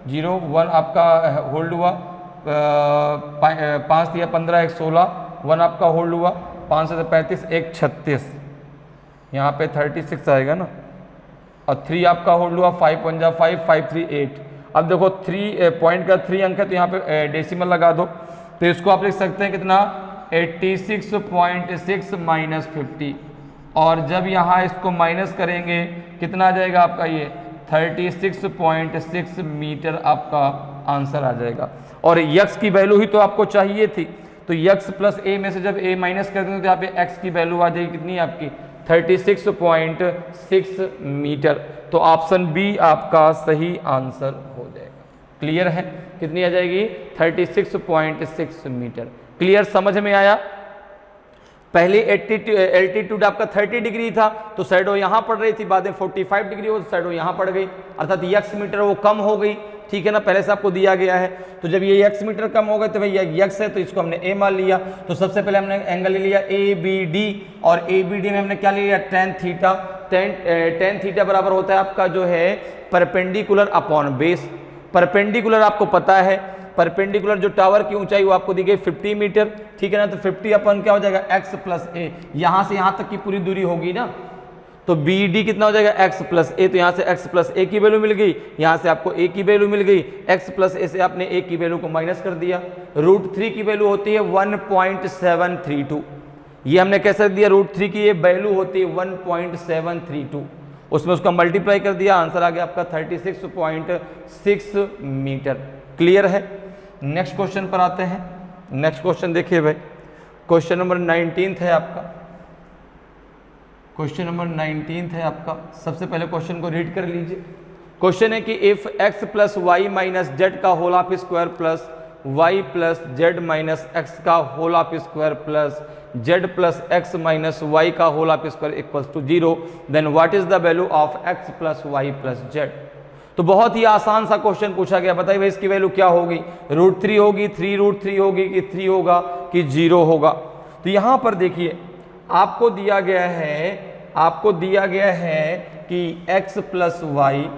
Speaker 1: 0 1 आपका होल्ड हुआ, 5 दिया 15 1 16, 1 आपका होल्ड हुआ, 5 7 35 1 36, यहाँ पे 36 आएगा ना, और 3 आपका होल्ड हुआ, 5 1 जा 5 5 3 8। अब देखो 3 पॉइंट का 3 अंक है तो यहाँ पे डेसिमल लगा दो तो इसको आप लिख सकते हैं कितना 86.6 माइनस 50, और जब यहाँ इसको माइनस करेंगे कितना आ जाएगा आपका ये 36.6 मीटर आपका आंसर आ जाएगा। और x की वैल्यू ही तो आपको चाहिए थी, तो x प्लस a में से जब a माइनस कर देंगे तो यहाँ पे x की वैल्यू आ जाएगी कितनी आपकी 36.6 मीटर। तो ऑप्शन बी आपका सही आंसर हो जाएगा। क्लियर है, कितनी आ जाएगी 36.6 मीटर। क्लियर, समझ में आया। पहले एल्टीट्यूड आपका 30 डिग्री था तो शैडो यहाँ पड़ रही थी, बाद में 45 डिग्री हो तो शैडो यहाँ पड़ गई, अर्थात x मीटर वो कम हो गई, ठीक है ना, पहले से आपको दिया गया है। तो जब ये x मीटर कम हो गए तो भाई ये x है तो इसको हमने a मान लिया। तो सबसे पहले हमने एंगल ले लिया ABD, और ABD में हमने क्या ले लिया tan थीटा। tan थीटा बराबर होता है आपका जो है परपेंडिकुलर अपॉन बेस। परपेंडिकुलर आपको पता है, परपेंडिकुलर जो टावर की ऊंचाई वो आपको दी गई 50 मीटर, ठीक है ना। तो 50 अपन क्या हो जाएगा x प्लस a, यहाँ से यहाँ तक की पूरी दूरी होगी ना, तो BD कितना हो जाएगा x प्लस a। तो यहाँ से x प्लस a की वैल्यू मिल गई, यहाँ से आपको a की वैल्यू मिल गई, x प्लस a से आपने a की वैल्यू को माइनस कर दिया। √3 की वैल्यू होती है 1.732, ये हमने कैसे दिया, √3 की ये वैल्यू होती है 1.732, उसमें उसका मल्टीप्लाई कर दिया, आंसर आ गया आपका 36.6 मीटर। क्लियर है। नेक्स्ट क्वेश्चन पर आते हैं। नेक्स्ट क्वेश्चन देखिए भाई, क्वेश्चन नंबर 19 है आपका, क्वेश्चन नंबर 19 है आपका। सबसे पहले क्वेश्चन को रीड कर लीजिए। क्वेश्चन है कि if x plus y minus z का whole of square plus y plus z minus x का whole of square plus z plus x minus y का whole of square equals to 0, then what is the value of x plus y plus z. तो बहुत ही आसान सा question पूछा गया, बताइए भाई इसकी वैल्यू क्या होगी, √3 होगी, 3√3 होगी कि 3 होगा कि 0 होगा। तो यहाँ पर देखिए आपको दिया गया है कि x प्लस वाई,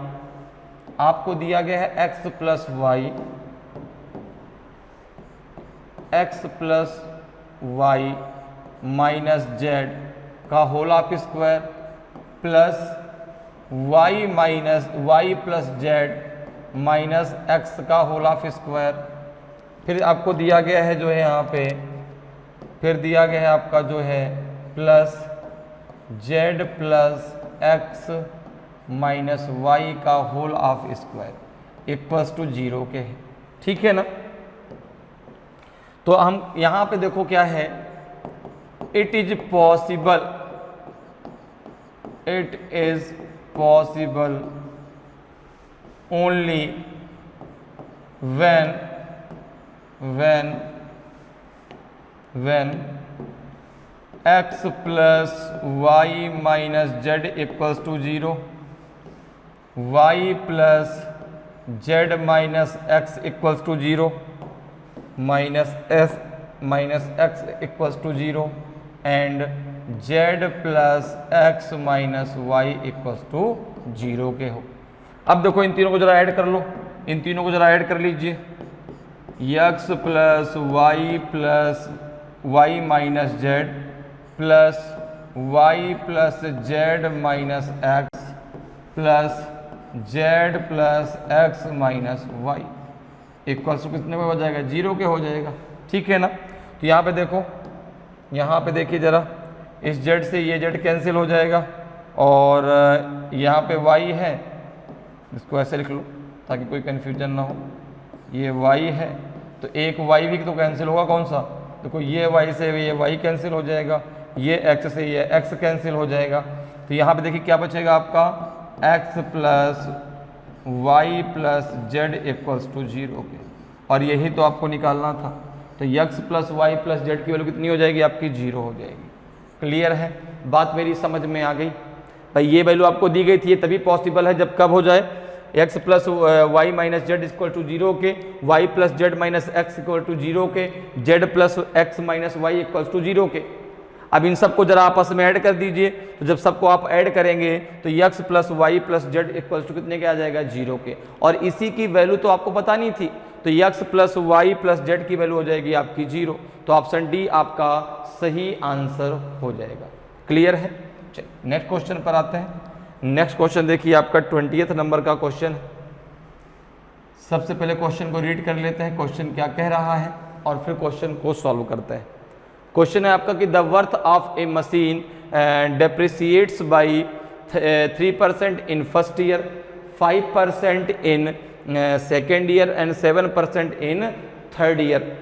Speaker 1: आपको दिया गया है x plus y, x plus y minus z का whole of square plus y minus y plus z minus x का होल ऑफ स्क्वायर। फिर आपको दिया गया है जो है यहाँ पे, फिर दिया गया है आपका जो है plus z plus x minus y का whole of square equals to 0 के है, ठीक है ना। तो हम यहाँ पे देखो क्या है, it is possible only when x plus y minus z equals to 0, y plus z minus x equals to 0, minus x equals to 0 and z plus x minus y equals to 0 के हो। अब देखो इन तीनों को जरा add कर लो, इन तीनों को जरा ऐड कर लीजिए। X plus y minus z plus y plus z minus x plus z plus x minus y equals to कितने में हो जाएगा? 0 के हो जाएगा। ठीक है ना। तो यहाँ पे देखो, यहाँ पे देखिए ज़रा, इस जेड से ये जेड कैंसिल हो जाएगा और यहाँ पे वाई है, इसको ऐसे लिख लो ताकि कोई कन्फ्यूजन ना हो। ये वाई है तो एक वाई भी तो कैंसिल होगा, कौन सा? देखो ये वाई से ये वाई कैंसिल हो जाएगा, ये एक्स से ये एक्स कैंसिल हो जाएगा। तो यहाँ पे देखिए क्या बचेगा आपका? X plus y plus z equals to 0 के, और यही तो आपको निकालना था। तो x plus y plus z की वैल्यू कितनी हो जाएगी? आपकी 0 हो जाएगी। क्लियर है? बात मेरी समझ में आ गई भाई? ये वैल्यू आपको दी गई थी, ये तभी पॉसिबल है जब कब हो जाए? X plus y minus z equal to 0 के, y plus z minus x equal to 0 के, z plus x minus y equal to 0 के। अब इन सबको जरा आपस में ऐड कर दीजिए। तो जब सबको आप ऐड करेंगे तो x plus y plus z equal to कितने के आ जाएगा? 0 के। और इसी की वैल्यू तो आपको पता नहीं थी, तो x plus y plus z की वैल्यू हो जाएगी आपकी 0। तो ऑप्शन डी आपका सही आंसर हो जाएगा। क्लियर है? चलिए नेक्स्ट क्वेश्चन पर आते हैं। नेक्स्ट क्वेश्चन देखिए आपका 20th नंबर का क्वेश्चन। सबसे पहले क्वेश्चन को रीड कर लेते हैं, क्वेश्चन क्या कह रहा है, और फिर क्वेश्चन को सॉल्व करते हैं। क्वेश्चन है आपका कि the worth of a machine depreciates by 3% in first year, 5% in second year and 7% in third year.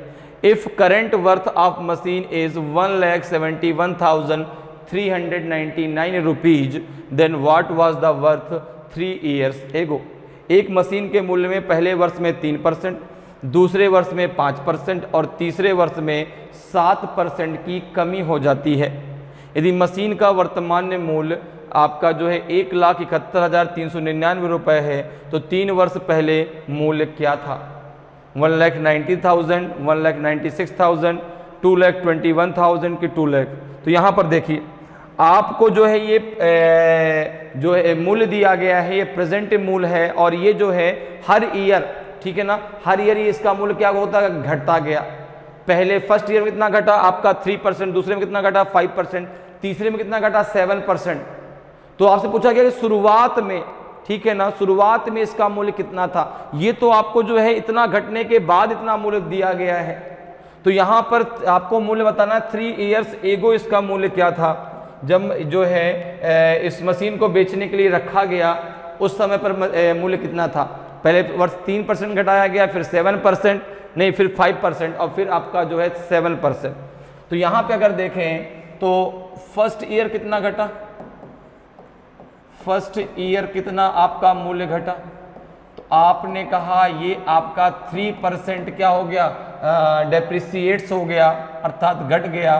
Speaker 1: If current worth of machine is 1,71,399 rupees, then what was the worth 3 years ago. एक machine के मूल्य में पहले वर्ष में 3%, दूसरे वर्ष में 5% और तीसरे वर्ष में 7% की कमी हो जाती है। यदि मशीन का वर्तमान मूल्य आपका जो है 1,71,399 रुपये है, तो 3 वर्ष पहले मूल्य क्या था? 1,90,000, 1,96,000, 2,21,000 की 2 लाख। तो यहाँ पर देखिए आपको जो है ये जो है मूल्य दिया गया है, ये प्रेजेंट मूल्य है, और ये जो है हर ईयर, ठीक है ना, हर ईयर ये इसका मूल्य क्या होता है? घटता गया। पहले फर्स्ट ईयर में कितना घटा आपका? 3%, दूसरे में कितना घटा? 5%, तीसरे में कितना घटा? 7%। तो आपसे पूछा गया कि शुरुआत में, ठीक है ना, शुरुआत में इसका मूल्य कितना था? ये तो आपको जो है इतना घटने के बाद इतना मूल्य दिया गया है। तो यहां पर आपको मूल्य बताना है 3 ईयर्स एगो इसका मूल्य क्या था, जब जो है इस मशीन को बेचने के लिए रखा गया, उस समय पर मूल्य कितना था? पहले वर्ष 3% घटाया गया, फिर 7%, नहीं फिर 5% और फिर आपका जो है 7%। तो यहाँ पे अगर देखें तो फर्स्ट ईयर कितना घटा? फर्स्ट ईयर कितना आपका मूल्य घटा? तो आपने कहा ये आपका 3% क्या हो गया? डेप्रिसिएट्स हो गया, अर्थात घट गया।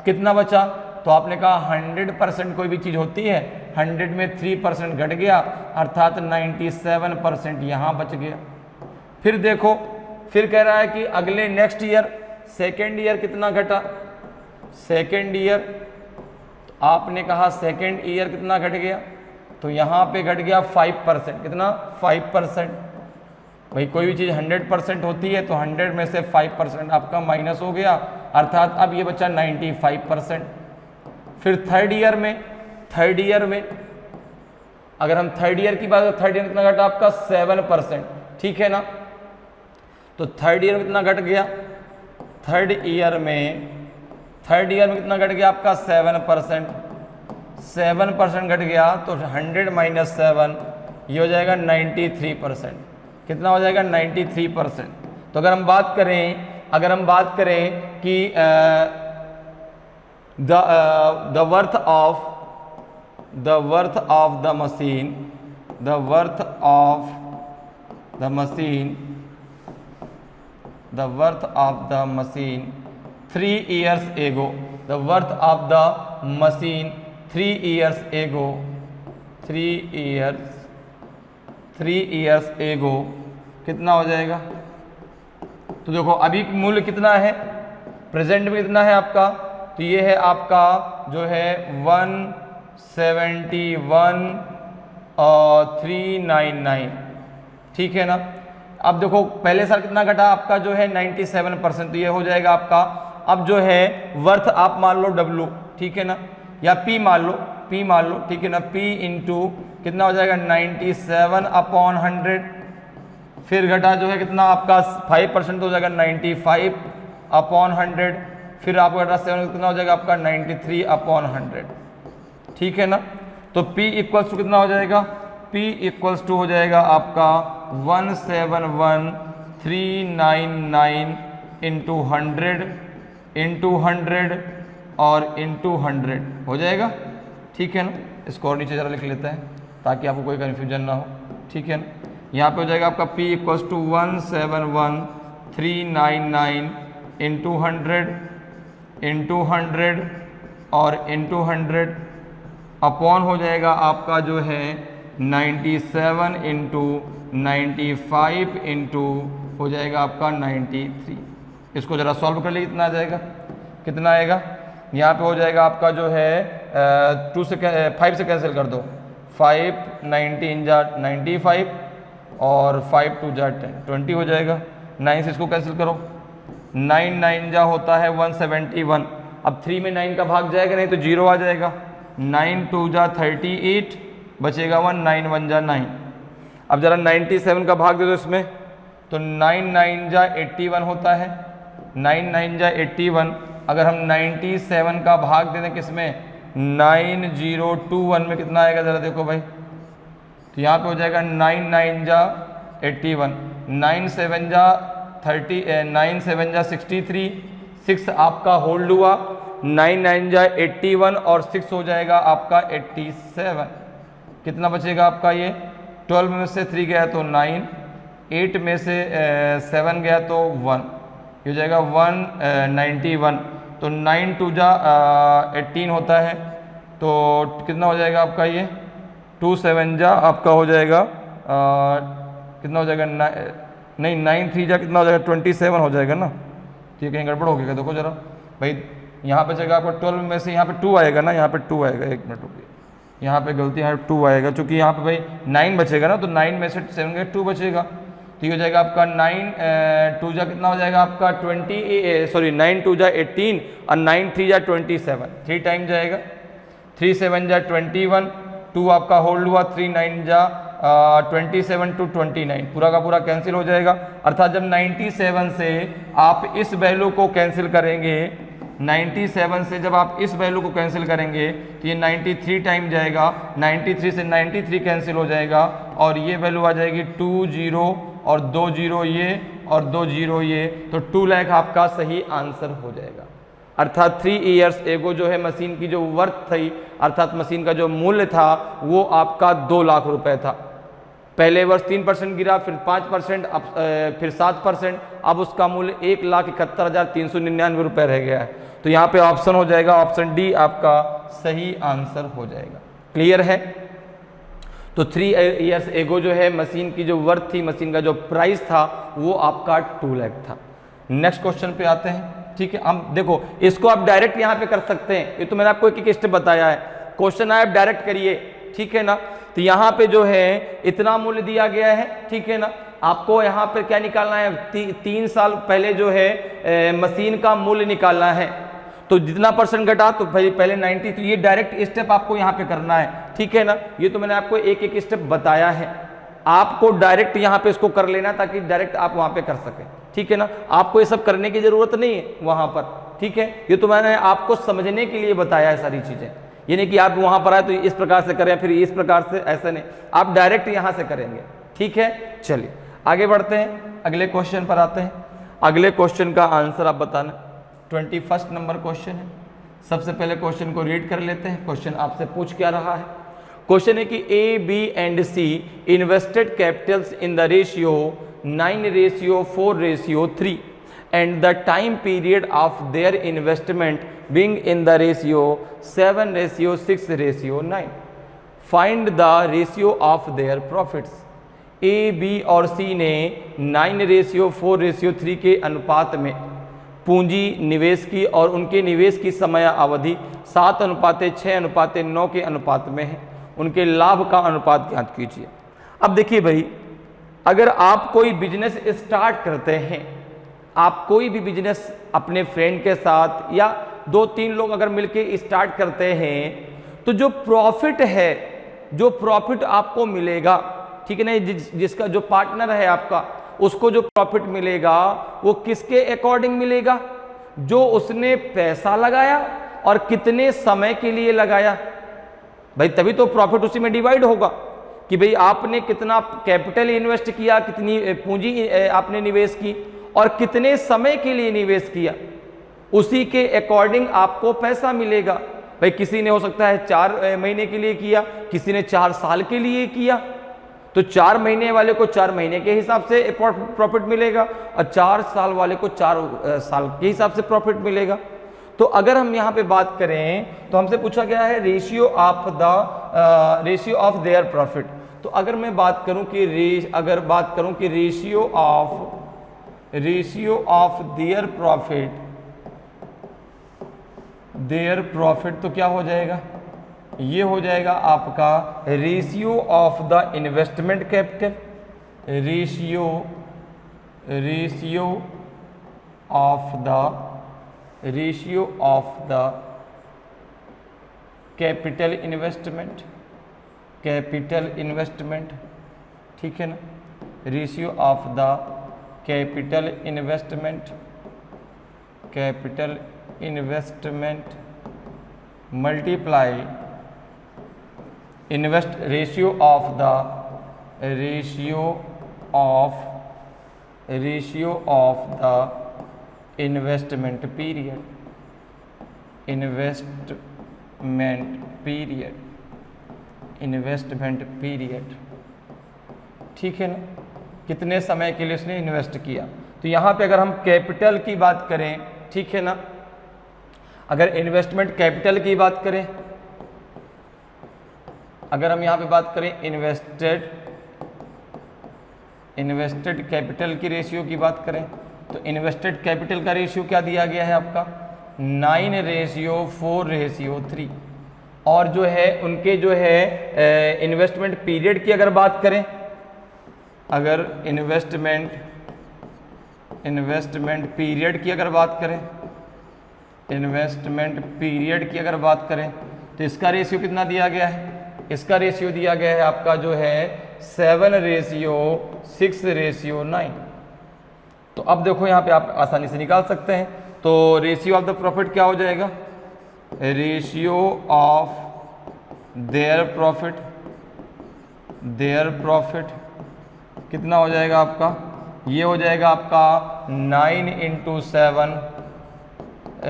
Speaker 1: कितना बचा? तो आपने कहा 100% कोई भी चीज़ होती है, 100 में 3% घट गया, अर्थात 97% यहाँ बच गया। फिर देखो, फिर कह रहा है कि अगले नेक्स्ट ईयर, सेकेंड ईयर कितना घटा? सेकेंड ईयर, तो आपने कहा सेकेंड ईयर कितना घट गया? तो यहाँ पे घट गया 5%। कितना? 5%। भाई कोई भी चीज़ 100% होती है तो 100 में से 5% आपका माइनस हो गया, अर्थात अब ये बचा 95%। फिर थर्ड ईयर में, थर्ड ईयर में अगर हम थर्ड ईयर की बात करें, थर्ड ईयर कितना घटा आपका? 7%, ठीक है ना। तो थर्ड ईयर में कितना घट गया? थर्ड ईयर में कितना घट गया आपका? 7%। 7% घट गया तो 100 माइनस 7 ये हो जाएगा 93%। कितना हो जाएगा? 93%। तो अगर हम बात करें कि the worth of the machine 3 years ago, the worth of the machine 3 years ago, 3 years ago कितना हो जाएगा? तो देखो अभी मूल्य कितना है, प्रेजेंट में कितना है आपका, तो ये है आपका जो है 171,399, ठीक है ना। अब देखो पहले साल कितना घटा आपका जो है 97%, तो ये हो जाएगा आपका अब जो है वर्थ आप मान लो W, ठीक है ना, या P मान लो, ठीक है ना, P इंटू कितना हो जाएगा 97/100, फिर घटा जो है कितना आपका 5% हो जाएगा 95/100, फिर आपका घटा 7 कितना हो जाएगा आपका 93/100, ठीक है ना। तो P इक्वल्स टू कितना हो जाएगा, P इक्वल्स टू हो जाएगा आपका 171,399 इंटू 100 और इंटू 100 हो जाएगा, ठीक है ना। इसको और नीचे जरा लिख लेते हैं ताकि आपको कोई कन्फ्यूजन ना हो, ठीक है ना। यहाँ पे हो जाएगा आपका P इक्वल्स टू 171,399 इंटू 100 और इंटू 100 अपॉन हो जाएगा आपका जो है 97 इंटू 95 इंटू हो जाएगा आपका 93। इसको ज़रा सॉल्व कर लिए कितना आ जाएगा, कितना आएगा, यहाँ पे हो जाएगा आपका जो है 5 से कैंसिल कर दो, 5 19 जा 95 और 5 2 जा 20 हो जाएगा, 9 से इसको कैंसिल करो, 9 9 जा होता है 171, अब 3 में 9 का भाग जाएगा नहीं तो 0 आ जाएगा, 9 2 जा 38 बचेगा 1, 9 1 जा 9। अब जरा 97 का भाग दे दो इसमें, तो 9 9 जा 81 होता है, 9 9 जा 81, अगर हम 97 का भाग दे दें किसमें 9021 में कितना आएगा जरा देखो भाई, तो यहाँ पे हो जाएगा 9 9 जा 81, 9 7 जा 30, 9 7 जा 63, 6 आपका होल्ड हुआ, 9 9 जा 81 और 6 हो जाएगा आपका 87, कितना बचेगा आपका ये, 12 में से 3 गया तो 9, 8 में से 7 गया तो 1, ये हो जाएगा 191, तो 9 2 जा 18 होता है, तो कितना हो जाएगा आपका ये 2 7 जा आपका हो जाएगा कितना हो जाएगा नहीं 9 3 जा कितना हो जाएगा 27 हो जाएगा ना, ठीक है, कहीं गड़बड़ हो गया देखो जरा भाई, यहाँ पे जगह आपका 12 में से यहाँ पे 2 आएगा ना, यहाँ पे 2 आएगा, 1 मिनट रुकिए, यहाँ पे गलती है 2 आएगा, क्योंकि यहाँ पे भाई 9 बचेगा ना, तो 9 में से 7 गया 2 बचेगा, तो ये हो जाएगा आपका 9 2 जा कितना हो जाएगा आपका 9 2 जा 18 और 9 3 जा 27, 3 टाइम जाएगा, 3 7 जा 21, 2 आपका होल्ड हुआ, 3 9 जा 27 टू 29, पूरा का पूरा कैंसिल हो जाएगा, अर्थात जब 97 से आप इस वैल्यू को कैंसिल करेंगे, 97 से जब आप इस वैल्यू को कैंसिल करेंगे तो ये 93 टाइम जाएगा, 93 से 93 कैंसिल हो जाएगा और ये वैल्यू आ जाएगी 2 0 और 2 0 ये और 2 0 ये, तो 2 लाख आपका सही आंसर हो जाएगा। अर्थात 3 इयर्स एगो जो है मशीन की जो वर्थ थी, अर्थात मशीन का जो मूल्य था वो आपका 2 लाख रुपए था। पहले वर्ष 3% गिरा, फिर 5%, अब फिर 7%, अब उसका मूल्य 1,71,399 रुपये रह गया है। तो यहाँ पे ऑप्शन हो जाएगा, ऑप्शन डी आपका सही आंसर हो जाएगा। क्लियर है? तो 3 इयर्स एगो जो है मशीन की जो वर्थ थी, मशीन का जो प्राइस था वो आपका 2 लाख था। नेक्स्ट क्वेश्चन पे आते हैं। ठीक है, हम देखो इसको आप डायरेक्ट यहाँ पे कर सकते हैं, ये तो मैंने आपको एक एक स्टेप बताया है। क्वेश्चन आया आप डायरेक्ट करिए, ठीक है ना। तो यहाँ पे जो है इतना मूल्य दिया गया है, ठीक है ना। आपको यहाँ पे क्या निकालना है, 3 साल पहले जो है मशीन का मूल्य निकालना है। तो जितना परसेंट घटा तो पहले 90, तो ये डायरेक्ट स्टेप आपको यहाँ पे करना है, ठीक है ना। ये तो मैंने आपको एक एक स्टेप बताया है, आपको डायरेक्ट यहाँ पे इसको कर लेना ताकि डायरेक्ट आप वहाँ पे कर सकें, ठीक है ना। आपको ये सब करने की जरूरत नहीं है वहाँ पर, ठीक है। ये तो मैंने आपको समझने के लिए बताया है सारी चीज़ें, ये नहीं कि आप वहाँ पर आए तो इस प्रकार से करें फिर इस प्रकार से, ऐसा नहीं, आप डायरेक्ट यहाँ से करेंगे, ठीक है। चलिए आगे बढ़ते हैं, अगले क्वेश्चन पर आते हैं। अगले क्वेश्चन का आंसर आप बताना। 21 नंबर क्वेश्चन है। सबसे पहले क्वेश्चन को रीड कर लेते हैं। क्वेश्चन आपसे पूछ क्या रहा है। क्वेश्चन है कि A, B and C invested capitals in the ratio 9:4:3 and the time period of their investment being in the ratio 7:6:9. Find the ratio of their profits. A, B और C ने 9:4:3 के अनुपात में पूंजी निवेश की और उनके निवेश की समय अवधि 7:6:9 के अनुपात में है। उनके लाभ का अनुपात ज्ञात कीजिए। अब देखिए भाई, अगर आप कोई बिजनेस स्टार्ट करते हैं, आप कोई भी बिजनेस अपने फ्रेंड के साथ या 2-3 लोग अगर मिलके स्टार्ट करते हैं, तो जो प्रॉफिट है, जो प्रॉफिट आपको मिलेगा, ठीक है ना, जिसका जो पार्टनर है आपका, उसको जो प्रॉफिट मिलेगा वो किसके अकॉर्डिंग मिलेगा? जो उसने पैसा लगाया और कितने समय के लिए लगाया। भाई तभी तो प्रॉफिट उसी में डिवाइड होगा कि भाई आपने कितना कैपिटल इन्वेस्ट किया, कितनी पूंजी आपने निवेश की और कितने समय के लिए निवेश किया, उसी के अकॉर्डिंग आपको पैसा मिलेगा। भाई किसी ने हो सकता है 4 महीने के लिए किया, किसी ने 4 साल के लिए किया, तो 4 महीने वाले को 4 महीने के हिसाब से प्रॉफिट मिलेगा और 4 साल वाले को 4 साल के हिसाब से प्रॉफिट मिलेगा। तो अगर हम यहाँ पे बात करें तो हमसे पूछा गया है रेशियो ऑफ देयर प्रॉफिट। तो अगर मैं बात करूं कि रेशियो ऑफ देयर प्रॉफिट तो क्या हो जाएगा? ये हो जाएगा आपका ratio of the investment capital, ratio of the capital investment, ठीक है ना, ratio of the capital investment multiply ratio of the investment period, ठीक है ना, कितने समय के लिए उसने इन्वेस्ट किया। तो यहाँ पे अगर हम कैपिटल की बात करें, ठीक है ना, अगर इन्वेस्टमेंट कैपिटल की बात करें, अगर हम यहाँ पे बात करें इन्वेस्टेड कैपिटल की रेशियो की बात करें, तो इन्वेस्टेड कैपिटल का रेशियो क्या दिया गया है आपका? 9:4:3। और जो है उनके जो है इन्वेस्टमेंट पीरियड की अगर बात करें, अगर इन्वेस्टमेंट पीरियड की अगर बात करें, तो इसका रेशियो कितना दिया गया है? इसका रेशियो दिया गया है आपका जो है 7:6:9। तो अब देखो यहाँ पे आप आसानी से निकाल सकते हैं। तो रेशियो ऑफ द प्रॉफिट क्या हो जाएगा? रेशियो ऑफ देयर प्रॉफिट कितना हो जाएगा आपका? ये हो जाएगा आपका 9:7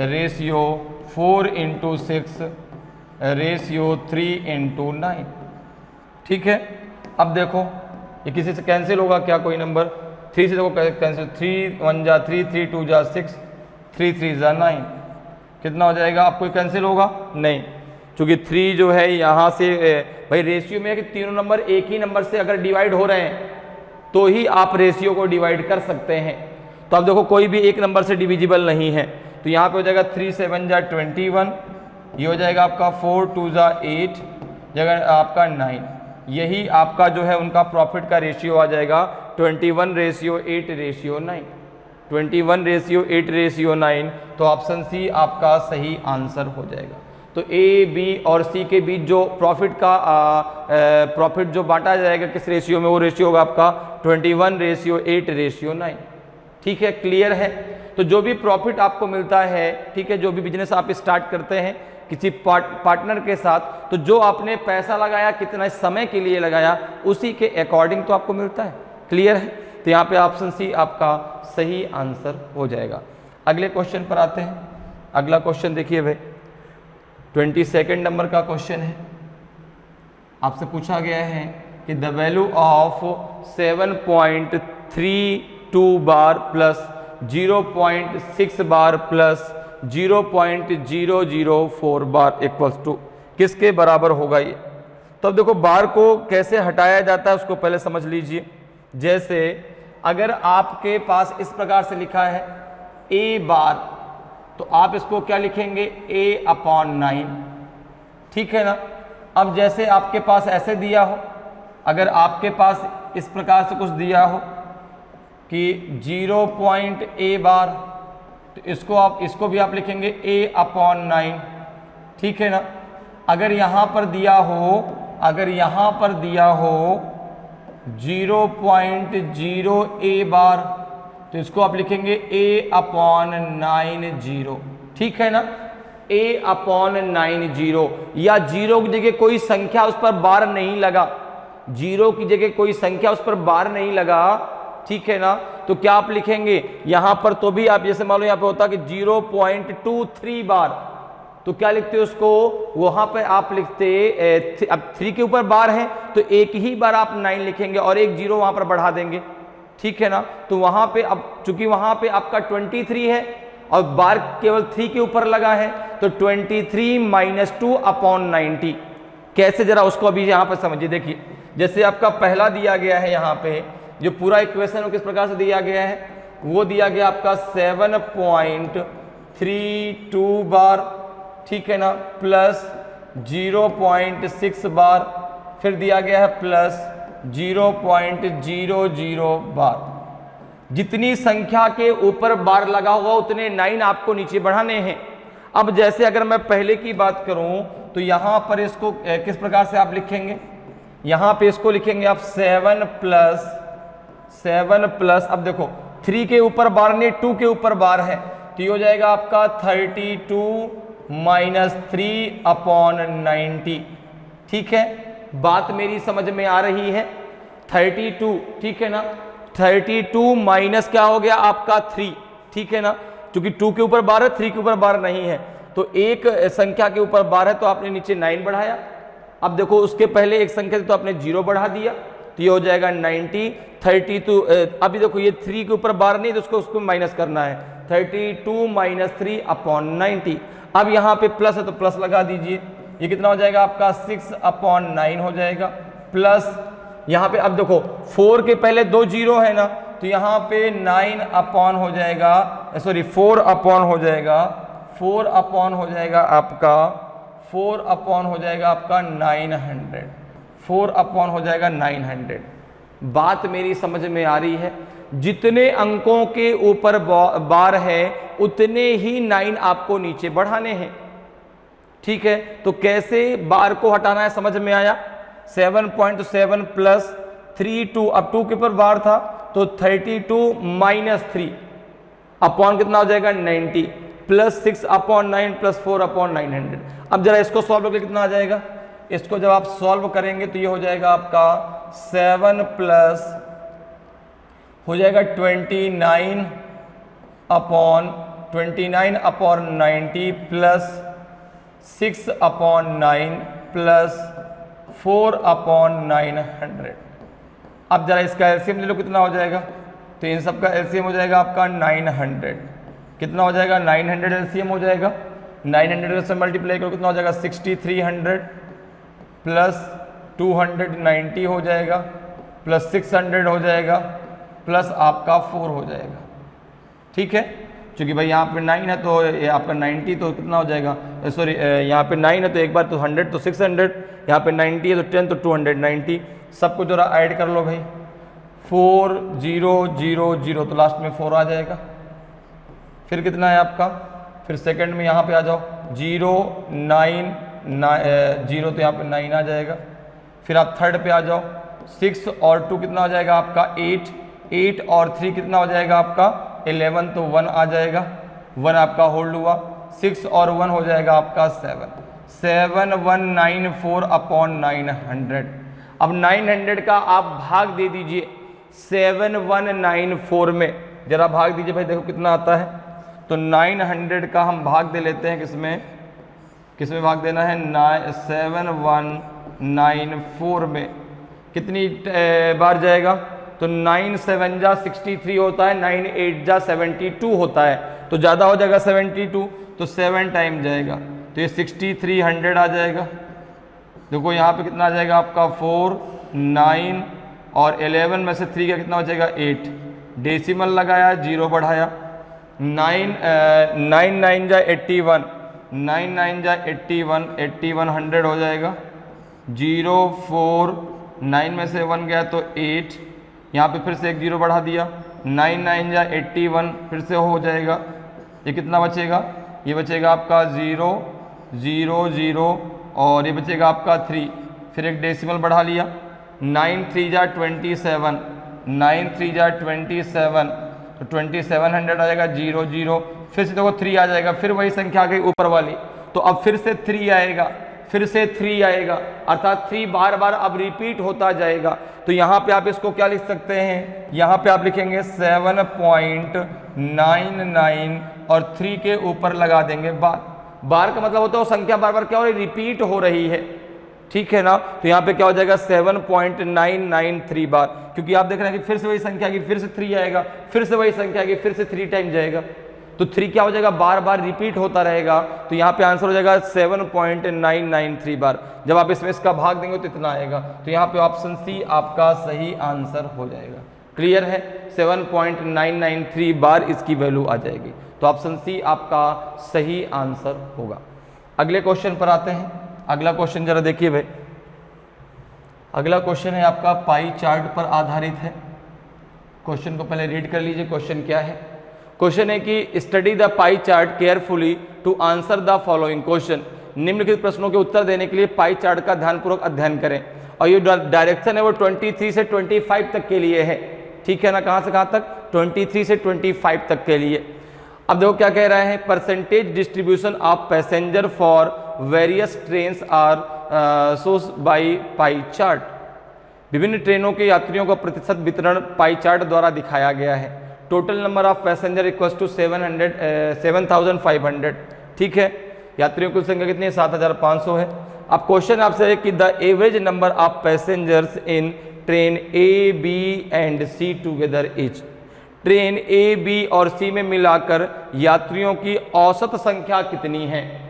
Speaker 1: रेशियो 4:6 रेशियो 3:9, ठीक है। अब देखो ये किसी से कैंसिल होगा क्या? कोई नंबर 3 से देखो कैंसिल, 3 × 1 = 3, 3 × 2 = 6, 3 × 3 = 9। कितना हो जाएगा? आपको कैंसिल होगा? नहीं, क्योंकि 3 जो है यहाँ से भाई रेशियो में है कि तीनों नंबर एक ही नंबर से अगर डिवाइड हो रहे हैं तो ही आप रेशियो को डिवाइड कर सकते हैं। तो अब देखो कोई भी एक नंबर से डिविजिबल नहीं है, तो यहाँ पे हो जाएगा 3 × 7 = 21, ये हो जाएगा आपका 4 × 2 = 8, जगह आपका 9। यही आपका जो है उनका प्रॉफिट का रेशियो आ जाएगा 21:8:9, 21:8:9। तो ऑप्शन सी आपका सही आंसर हो जाएगा। तो ए, बी और सी के बीच जो प्रॉफिट जो बांटा जाएगा किस रेशियो में, वो रेशियो होगा आपका 21:8:9, ठीक है। क्लियर है? तो जो भी प्रॉफिट आपको मिलता है, ठीक है, जो भी बिजनेस आप स्टार्ट करते हैं किसी पार्टनर के साथ, तो जो आपने पैसा लगाया, कितना समय के लिए लगाया, उसी के अकॉर्डिंग तो आपको मिलता है। क्लियर है? तो यहाँ पे ऑप्शन सी आपका सही आंसर हो जाएगा। अगले क्वेश्चन पर आते हैं। अगला क्वेश्चन देखिए भाई, 22 नंबर का क्वेश्चन है। आपसे पूछा गया है कि the value of 7.32 bar plus 0.6 bar plus 0.004 bar equals to किसके बराबर होगा ये। तो अब देखो बार को कैसे हटाया जाता है उसको पहले समझ लीजिए। जैसे अगर आपके पास इस प्रकार से लिखा है a बार, तो आप इसको क्या लिखेंगे a/9, ठीक है ना। अब जैसे आपके पास ऐसे दिया हो, अगर आपके पास इस प्रकार से कुछ दिया हो कि 0.a बार, तो इसको भी आप लिखेंगे a/9, ठीक है ना। अगर यहाँ पर दिया हो 0.0a बार, तो इसको आप लिखेंगे a/90, ठीक है ना, a/90। या जीरो की जगह कोई संख्या उस पर बार नहीं लगा, जीरो की जगह कोई संख्या उस पर बार नहीं लगा, ठीक है ना, तो क्या आप लिखेंगे यहां पर, तो भी आप जैसे मान लो यहां पे होता कि 0.23 बार, तो क्या लिखते हो उसको, वहां पे आप लिखते अब 3 के ऊपर बार है तो एक ही बार आप 9 लिखेंगे और एक 0 वहां पर बढ़ा देंगे, ठीक है ना। तो वहां पे अब चूंकि वहां पे आपका 23 है और बार केवल 3 के ऊपर लगा है, तो 23 - 2/90 कैसे, जरा उसको अभी यहां पर समझिए। देखिए जैसे आपका पहला दिया गया है, यहाँ पे जो पूरा इक्वेशन वो किस प्रकार से दिया गया है, वो दिया गया आपका 7.32 बार, ठीक है ना, प्लस 0.6 बार, फिर दिया गया है प्लस 0.00 बार। जितनी संख्या के ऊपर बार लगा होगा उतने 9 आपको नीचे बढ़ाने हैं। अब जैसे अगर मैं पहले की बात करूं तो यहां पर इसको किस प्रकार से आप लिखेंगे, यहां पे इसको लिखेंगे आप 7 प्लस, अब देखो 3 के ऊपर बार नहीं 2 के ऊपर बार है, तो ये हो जाएगा आपका 32 - 3/90, ठीक है। बात मेरी समझ में आ रही है, 32, ठीक है ना, 32 माइनस क्या हो गया आपका 3, ठीक है ना, क्योंकि 2 के ऊपर बार है 3 के ऊपर बार नहीं है, तो एक संख्या के ऊपर बार है तो आपने नीचे 9 बढ़ाया। अब देखो उसके पहले एक संख्या तो आपने 0 बढ़ा दिया, तो ये हो जाएगा 90, 32। अभी देखो ये 3 के ऊपर बार नहीं तो उसको माइनस करना है, 32 - 3/90। अब यहाँ पे प्लस है तो प्लस लगा दीजिए, ये कितना हो जाएगा आपका 6/9 हो जाएगा, प्लस यहाँ पे अब देखो 4 के पहले 2 0 है ना, तो यहाँ पे 9 अपॉन हो जाएगा, सॉरी 4 अपॉन हो जाएगा, 4 अपॉन हो जाएगा आपका 900, 4 अपॉन हो जाएगा 900। बात मेरी समझ में आ रही है, जितने अंकों के ऊपर बार है उतने ही 9 आपको नीचे बढ़ाने हैं, ठीक है। तो कैसे बार को हटाना है समझ में आया। 7.7 प्लस 32, अब 2 के ऊपर बार था तो 32 - 3 अपॉन कितना हो जाएगा 90, प्लस 6/9 प्लस 4/900। अब जरा इसको सॉल्व करके कितना आ जाएगा, इसको जब आप सॉल्व करेंगे तो ये हो जाएगा आपका 7 प्लस हो जाएगा 29/90 प्लस 6/9 प्लस 4/900। अब जरा इसका एलसीएम ले लो, कितना हो जाएगा, तो इन सब का एलसीएम हो जाएगा आपका 900, कितना हो जाएगा 900 एलसीएम हो जाएगा, 900 से मल्टीप्लाई करो कितना हो जाएगा 6300 प्लस 290 हो जाएगा, प्लस 600 हो जाएगा, प्लस आपका 4 हो जाएगा, ठीक है। क्योंकि भाई यहाँ पे 9 है तो ये आपका 90, तो कितना हो जाएगा, सॉरी यहाँ पे 9 है तो एक बार तो 100 तो 600, यहाँ पे 90 है तो 10 तो 290, सबको जरा ऐड कर लो भाई, 4000 तो लास्ट में 4 आ जाएगा। फिर कितना है आपका, फिर सेकंड में यहाँ पे आ जाओ 0 तो यहाँ पे 9 आ जाएगा। फिर आप थर्ड पे आ जाओ, 6 और 2 कितना हो जाएगा आपका 8 और 3 कितना हो जाएगा आपका 11, तो 1 आ जाएगा, 1 आपका होल्ड हुआ, 6 और 1 हो जाएगा आपका 7194/900। अब 900 का आप भाग दे दीजिए 7194 में, जरा भाग दीजिए भाई, देखो कितना आता है। तो 900 का हम भाग दे लेते हैं, किसमें भाग देना है 7194 में, कितनी बार जाएगा तो 9 7 जा 63 होता है, 9 8 जा 72 होता है, तो ज़्यादा हो जाएगा 72, तो 7 टाइम जाएगा, तो ये 6300 आ जाएगा। देखो यहाँ पे कितना आ जाएगा आपका 4 9 और 11 में से 3 का कितना बचेगा 8, डेसिमल लगाया, 0 बढ़ाया, 9 9 जा 81, 9 9 जा 81, 8100 हो जाएगा, 0 4 9 में से 1 गया तो 8, यहाँ पे फिर से एक 0 बढ़ा दिया, 9 9 जा 81 फिर से हो जाएगा, ये कितना बचेगा, ये बचेगा आपका 0 0 0 और ये बचेगा आपका 3, फिर एक डेसिमल बढ़ा लिया, 9 3 जा 27, 9 3 जा 27, तो 2700 आ जाएगा, 0 0 फिर से देखो 3 आ जाएगा, फिर वही संख्या आ गई ऊपर वाली, तो अब फिर से 3 आएगा, फिर से 3 आएगा, अर्थात 3 बार बार अब रिपीट होता जाएगा। तो यहाँ पे आप इसको क्या लिख सकते हैं, यहाँ पे आप लिखेंगे 7.99 और 3 के ऊपर लगा देंगे बार। बार का मतलब होता है वो संख्या बार बार क्या हो रही है, रिपीट हो रही है, ठीक है ना। तो यहाँ पे क्या हो जाएगा 7.993 बार, क्योंकि आप देख रहे हैं कि फिर से वही संख्या की, फिर से 3 आएगा, फिर से वही संख्या की, फिर से 3 टाइम जाएगा, तो 3 क्या हो जाएगा, बार बार रिपीट होता रहेगा। तो यहाँ पे आंसर हो जाएगा 7.993 बार। जब आप इसमें इसका भाग देंगे तो इतना आएगा, तो यहाँ पे ऑप्शन सी आपका सही आंसर हो जाएगा। क्लियर है, 7.993 बार इसकी वैल्यू आ जाएगी, तो ऑप्शन सी आपका सही आंसर होगा। अगले क्वेश्चन पर आते हैं। अगला क्वेश्चन जरा देखिए भाई, अगला क्वेश्चन है आपका पाई चार्ट पर आधारित है। क्वेश्चन को पहले रीड कर लीजिए, क्वेश्चन क्या है। क्वेश्चन है कि study the pie chart carefully to answer the following question. निम्नलिखित प्रश्नों के उत्तर देने के लिए पाई चार्ट का ध्यानपूर्वक अध्ययन करें। और ये डायरेक्शन है वो 23 से 25 तक के लिए है, ठीक है ना। कहाँ से कहाँ तक, 23 से 25 तक के लिए। अब देखो क्या कह रहे हैं, percentage distribution of passenger for various trains are source by pie chart. विभिन्न ट्रेनों के यात्रियों का प्रतिशत वितरण पाई चार्ट द्वारा दिखाया गया है। Total number of passenger equals to 7500, ठीक है। यात्रियों की संख्या कितनी है, 7500 है। अब क्वेश्चन आपसे है कि the average number of passengers in train A B and C together is. Train A B और सी में मिलाकर यात्रियों की औसत संख्या कितनी है।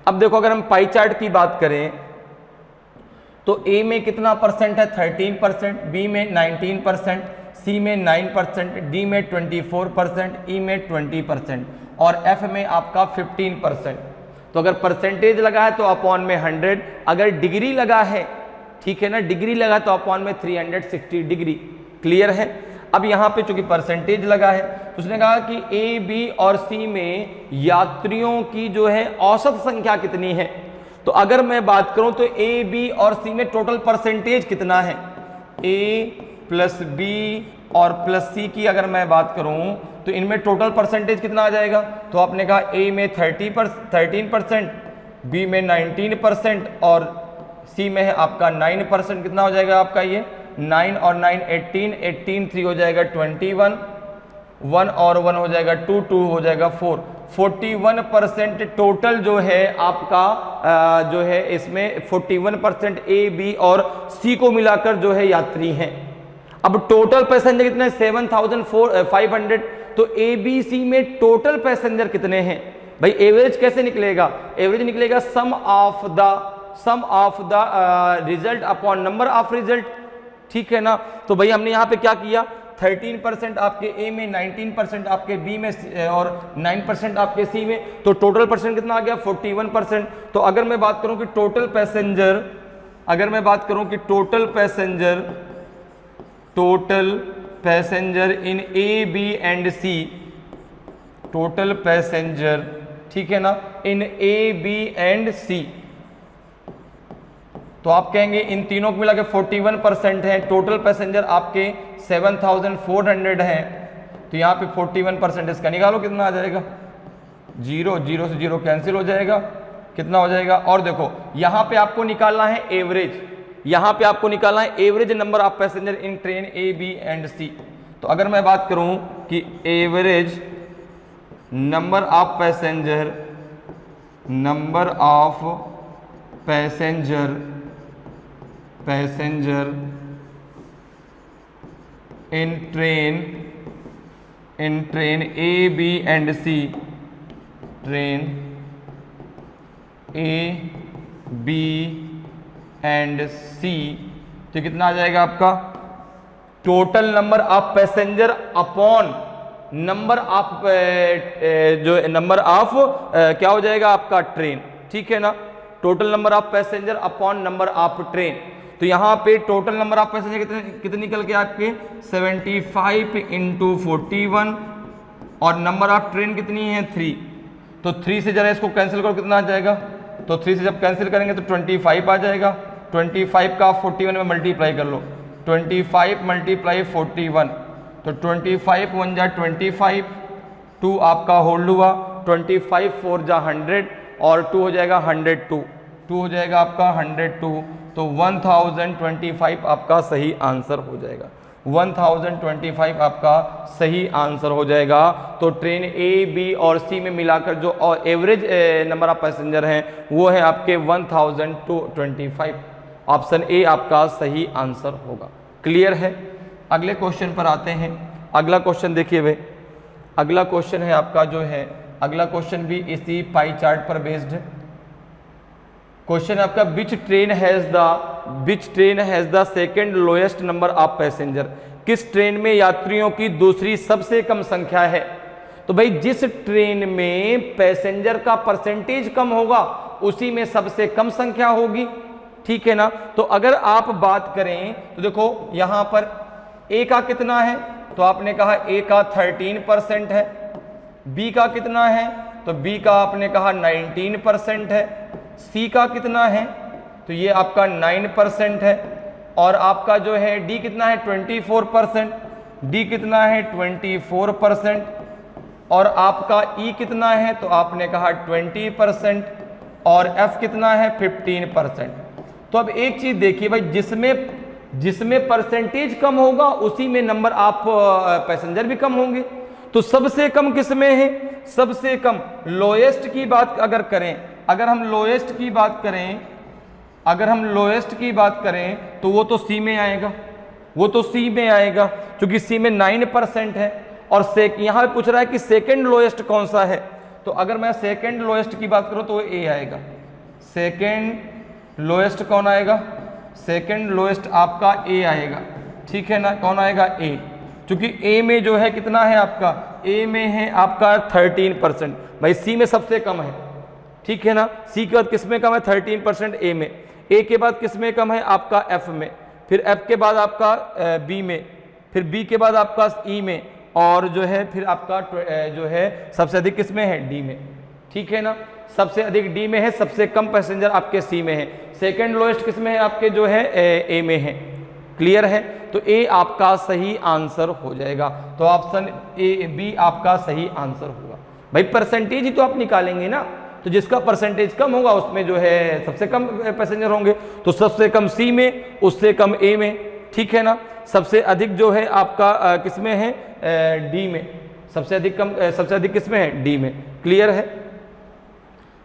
Speaker 1: अब देखो अगर हम पाई चार्ट की बात करें तो ए में कितना परसेंट है, 13%, बी में 19%, सी में 9%, डी में 24%, ई में 20% और एफ में आपका 15%। तो अगर परसेंटेज लगा है तो अपॉन में 100, अगर डिग्री लगा है, ठीक है ना, डिग्री लगा है तो अपॉन में 360 डिग्री। क्लियर है। अब यहाँ पे चूंकि परसेंटेज लगा है तो उसने कहा कि ए बी और सी में यात्रियों की जो है औसत संख्या कितनी है। तो अगर मैं बात करूं तो ए बी और सी में टोटल परसेंटेज कितना है, ए प्लस बी और प्लस सी की अगर मैं बात करूं तो इनमें टोटल परसेंटेज कितना आ जाएगा। तो आपने कहा ए में 13%, बी में 19% और सी में है आपका 9%। कितना हो जाएगा आपका ये 9 और 9 18, 18 3 हो जाएगा 21, 1 और 1 हो जाएगा 2, 2 हो जाएगा 4, 41% टोटल जो है आपका जो है इसमें 41% ए बी और सी को मिलाकर जो है यात्री हैं। अब टोटल पैसेंजर कितने हैं, 7500। तो ए बी सी में टोटल पैसेंजर कितने हैं भाई। एवरेज कैसे निकलेगा, एवरेज निकलेगा sum of the result upon number of result, ठीक है ना। तो भाई हमने यहाँ पे क्या किया, 13% आपके ए में, 19% आपके बी में और 9% आपके सी में, तो टोटल परसेंट कितना आ गया 41%। तो अगर मैं बात करूं कि total passenger in A B and C, total passenger, ठीक है ना, इन ए बी एंड सी, तो आप कहेंगे इन तीनों को मिला के 41% है। टोटल पैसेंजर आपके 7400 हैं, तो यहाँ पे 41% इसका निकालो कितना आ जाएगा, 0 से 0 कैंसिल हो जाएगा, कितना हो जाएगा। और देखो यहाँ पे आपको निकालना है एवरेज, यहाँ पे आपको निकालना है average number of passenger in train A B and C. तो अगर मैं बात करूँ कि average number of passenger in train A B and C, train A B and C, तो कितना आ जाएगा आपका total number of passenger upon number of जो नंबर ऑफ क्या हो जाएगा आपका ट्रेन, ठीक है ना, total number of passenger upon number of train. तो यहाँ पे टोटल नंबर ऑफ पैसेंजर कितने निकल के आपके 75 इंटू 41 और नंबर ऑफ ट्रेन कितनी है 3, तो 3 से जरा इसको कैंसिल करो कितना आ जाएगा, तो 3 से जब कैंसिल करेंगे तो 25 आ जाएगा, 25 का 41 में मल्टीप्लाई कर लो, 25 मल्टीप्लाई 41, तो 25 1 जा 25, 2 आपका होल्ड हुआ, 25 4 जा 100 और 2 हो जाएगा 102, 2 हो जाएगा आपका 102, तो 1025 आपका सही आंसर हो जाएगा, 1025 आपका सही आंसर हो जाएगा। तो ट्रेन ए बी और सी में मिलाकर जो एवरेज नंबर ऑफ पैसेंजर हैं वो है आपके 1025, ऑप्शन ए आपका सही आंसर होगा। क्लियर है। अगले क्वेश्चन पर आते हैं। अगला क्वेश्चन देखिए भाई, अगला क्वेश्चन है आपका जो है, अगला क्वेश्चन भी इसी पाई चार्ट पर बेस्ड है। क्वेश्चन आपका विच train has the second lowest number of passenger, किस ट्रेन में यात्रियों की दूसरी सबसे कम संख्या है। तो भाई जिस ट्रेन में पैसेंजर का परसेंटेज कम होगा उसी में सबसे कम संख्या होगी, ठीक है ना। तो अगर आप बात करें तो देखो यहां पर ए का कितना है, तो आपने कहा ए का 13% है, बी का कितना है, तो बी का आपने कहा 19% है, सी का कितना है, तो ये आपका 9% है, और आपका जो है डी कितना है 24%, डी कितना है 24%, और आपका ई कितना है, तो आपने कहा 20%, और एफ कितना है 15%। तो अब एक चीज देखिए भाई, जिसमें परसेंटेज कम होगा उसी में नंबर ऑफ पैसेंजर भी कम होंगे। तो सबसे कम किसमें है, सबसे कम लोएस्ट की बात अगर करें, अगर हम लोएस्ट की बात करें तो वो तो सी में आएगा, वो तो सी में आएगा क्योंकि सी में 9% है। और यहां पे पूछ रहा है कि सेकंड लोएस्ट कौन सा है, तो अगर मैं सेकंड लोएस्ट की बात करूं तो वो ए आएगा। सेकंड लोएस्ट कौन आएगा, सेकंड लोएस्ट आपका ए आएगा, ठीक है ना, कौन आएगा ए, क्योंकि ए में जो है कितना है आपका, ए में है आपका 13%, भाई सी में सबसे कम है, ठीक है ना। सी के बाद किस में कम है 13% ए में, ए के बाद किस में कम है आपका एफ में, फिर एफ के बाद आपका बी में, फिर बी के बाद आपका ई में, और जो है फिर आपका जो है सबसे अधिक किस में है डी में, ठीक है ना, सबसे अधिक डी में है, सबसे कम पैसेंजर आपके सी में है, सेकंड लोएस्ट किस में है आपके जो है ए में है। क्लियर है। तो ए आपका सही आंसर हो जाएगा, तो ऑप्शन ए बी आपका सही आंसर होगा। भाई परसेंटेज ही तो आप निकालेंगे ना, तो जिसका परसेंटेज कम होगा उसमें जो है सबसे कम पैसेंजर होंगे, तो सबसे कम सी में, उससे कम ए में, ठीक है ना। सबसे अधिक जो है आपका किस में है डी में, सबसे अधिक किस में है डी में। क्लियर है।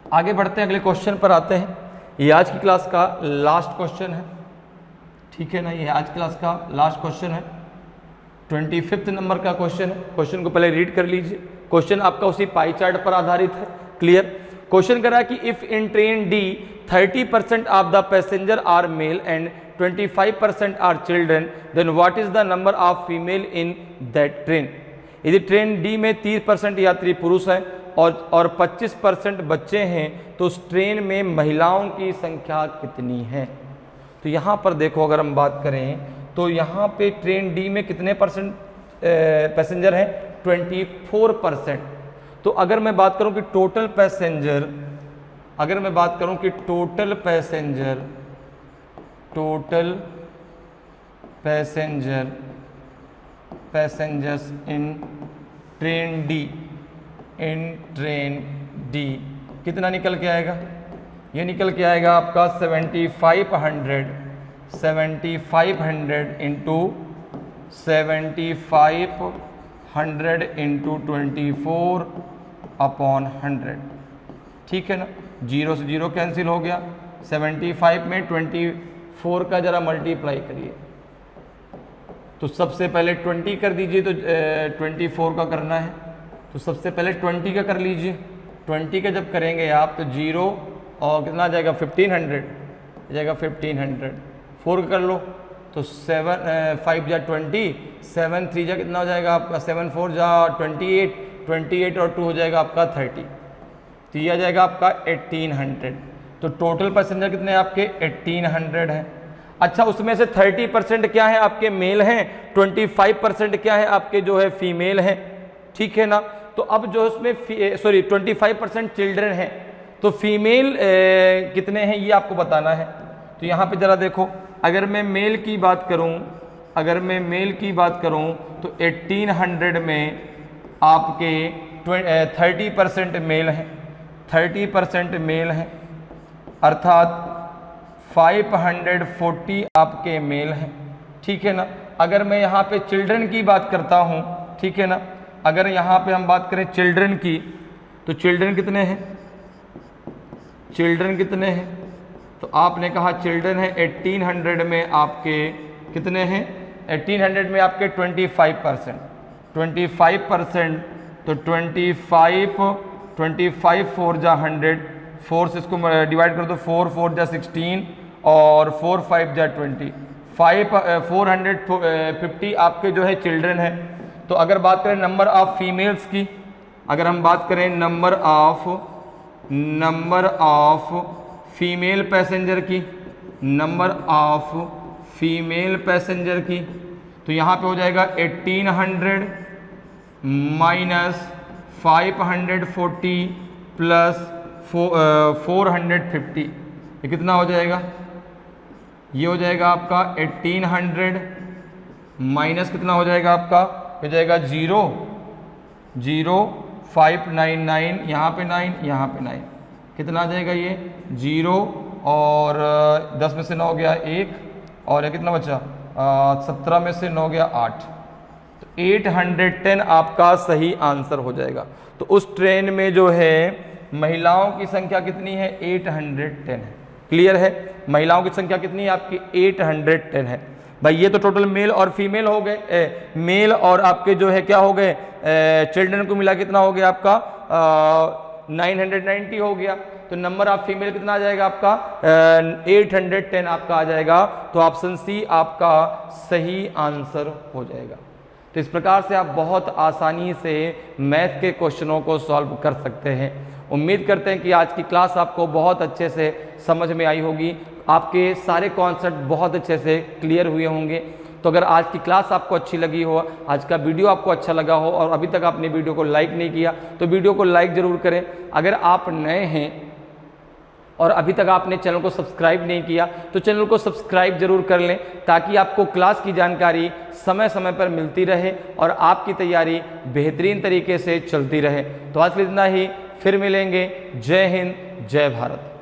Speaker 1: आगे बढ़ते हैं, अगले क्वेश्चन पर आते हैं। ये आज की क्लास का लास्ट क्वेश्चन है, ठीक है ना, ये आज क्लास का लास्ट क्वेश्चन है, 25 नंबर का क्वेश्चन है। क्वेश्चन को पहले रीड कर लीजिए। क्वेश्चन आपका उसी पाई चार्ट पर आधारित है। क्लियर। क्वेश्चन कह रहा है कि if in train D 30% of the passenger are male and 25% are children, then what is the number of female in that train. यदि ट्रेन डी में 30% यात्री पुरुष हैं और 25% बच्चे हैं, तो उस ट्रेन में महिलाओं की संख्या कितनी है। तो यहाँ पर देखो, अगर हम बात करें तो यहाँ पे ट्रेन डी में कितने परसेंट पैसेंजर हैं, 24%। तो अगर मैं बात करूँ कि टोटल पैसेंजर, अगर मैं बात करूँ कि total passengers in train D कितना निकल के आएगा, ये निकल के आएगा आपका 7500 इंटू 24/100, ठीक है ना। 0 से 0 कैंसिल हो गया, 75 में 24 का जरा मल्टीप्लाई करिए, तो सबसे पहले 20 कर दीजिए, तो 24 का करना है, तो सबसे पहले 20 का कर लीजिए। 20 का जब करेंगे आप तो 0 और कितना आ जाएगा 1500, जाएगा 1500। 4 का कर लो तो 7 5 जा 20, 7 3 जा कितना हो जाएगा आपका 7 4 जा 28, 28 और 2 हो जाएगा आपका 30, तो ये आ जाएगा आपका 1800। तो टोटल पैसेंजर कितने हैं आपके 1800 हैं। अच्छा, उसमें से 30% क्या है आपके मेल हैं, 25% क्या है आपके जो है फीमेल हैं, ठीक है ना। तो अब जो उसमें 25% चिल्ड्रन हैं, तो फीमेल कितने हैं ये आपको बताना है। तो यहाँ पे ज़रा देखो, अगर मैं मेल की बात करूँ, अगर मैं मेल की बात करूँ तो 1800 में आपके 30% मेल हैं, 30% मेल हैं, अर्थात 540 आपके मेल हैं, ठीक है ना। अगर मैं यहाँ पे चिल्ड्रन की बात करता हूँ, ठीक है ना, अगर यहाँ पे हम बात करें चिल्ड्रन की, तो चिल्ड्रन कितने हैं, चिल्ड्रन कितने हैं, तो आपने कहा चिल्ड्रन है 1800 में आपके कितने हैं, 1800 में आपके 25%, 25%, तो 25 4 जा 100, 4 से इसको डिवाइड कर दो, 4 4 जा 16 और 4 5 जा 20, 450 आपके जो है चिल्ड्रन है। तो अगर बात करें नंबर ऑफ फीमेल्स की, अगर हम बात करें नंबर ऑफ फीमेल पैसेंजर की, नंबर ऑफ फीमेल पैसेंजर की, तो यहाँ पे हो जाएगा 1800 माइनस 540 प्लस 450, ये कितना हो जाएगा, ये हो जाएगा आपका 1800 माइनस कितना हो जाएगा आपका, हो जाएगा 00599, यहाँ पे 9, यहाँ पे 9, कितना आ जाएगा ये 0 और 10 में से 9 गया 1 और ये कितना बचा 17 में से 9 गया 8, तो 810 आपका सही आंसर हो जाएगा। तो उस ट्रेन में जो है महिलाओं की संख्या कितनी है 810 है। क्लियर है, महिलाओं की संख्या कितनी है आपकी 810 है। भाई ये तो टोटल मेल और फीमेल हो गए, मेल और आपके जो है क्या हो गए चिल्ड्रन को मिला कितना हो गया आपका 990 हो गया। तो नंबर ऑफ फीमेल कितना आ जाएगा आपका 810 आपका आ जाएगा। तो ऑप्शन सी आपका सही आंसर हो जाएगा। तो इस प्रकार से आप बहुत आसानी से मैथ के क्वेश्चनों को सॉल्व कर सकते हैं। उम्मीद करते हैं कि आज की क्लास आपको बहुत अच्छे से समझ में आई होगी, आपके सारे कॉन्सेप्ट बहुत अच्छे से क्लियर हुए होंगे। तो अगर आज की क्लास आपको अच्छी लगी हो, आज का वीडियो आपको अच्छा लगा हो और अभी तक आपने वीडियो को लाइक नहीं किया तो वीडियो को लाइक ज़रूर करें। अगर आप नए हैं और अभी तक आपने चैनल को सब्सक्राइब नहीं किया तो चैनल को सब्सक्राइब जरूर कर लें, ताकि आपको क्लास की जानकारी समय समय पर मिलती रहे और आपकी तैयारी बेहतरीन तरीके से चलती रहे। तो आज के लिए इतना ही, फिर मिलेंगे। जय हिंद, जय भारत।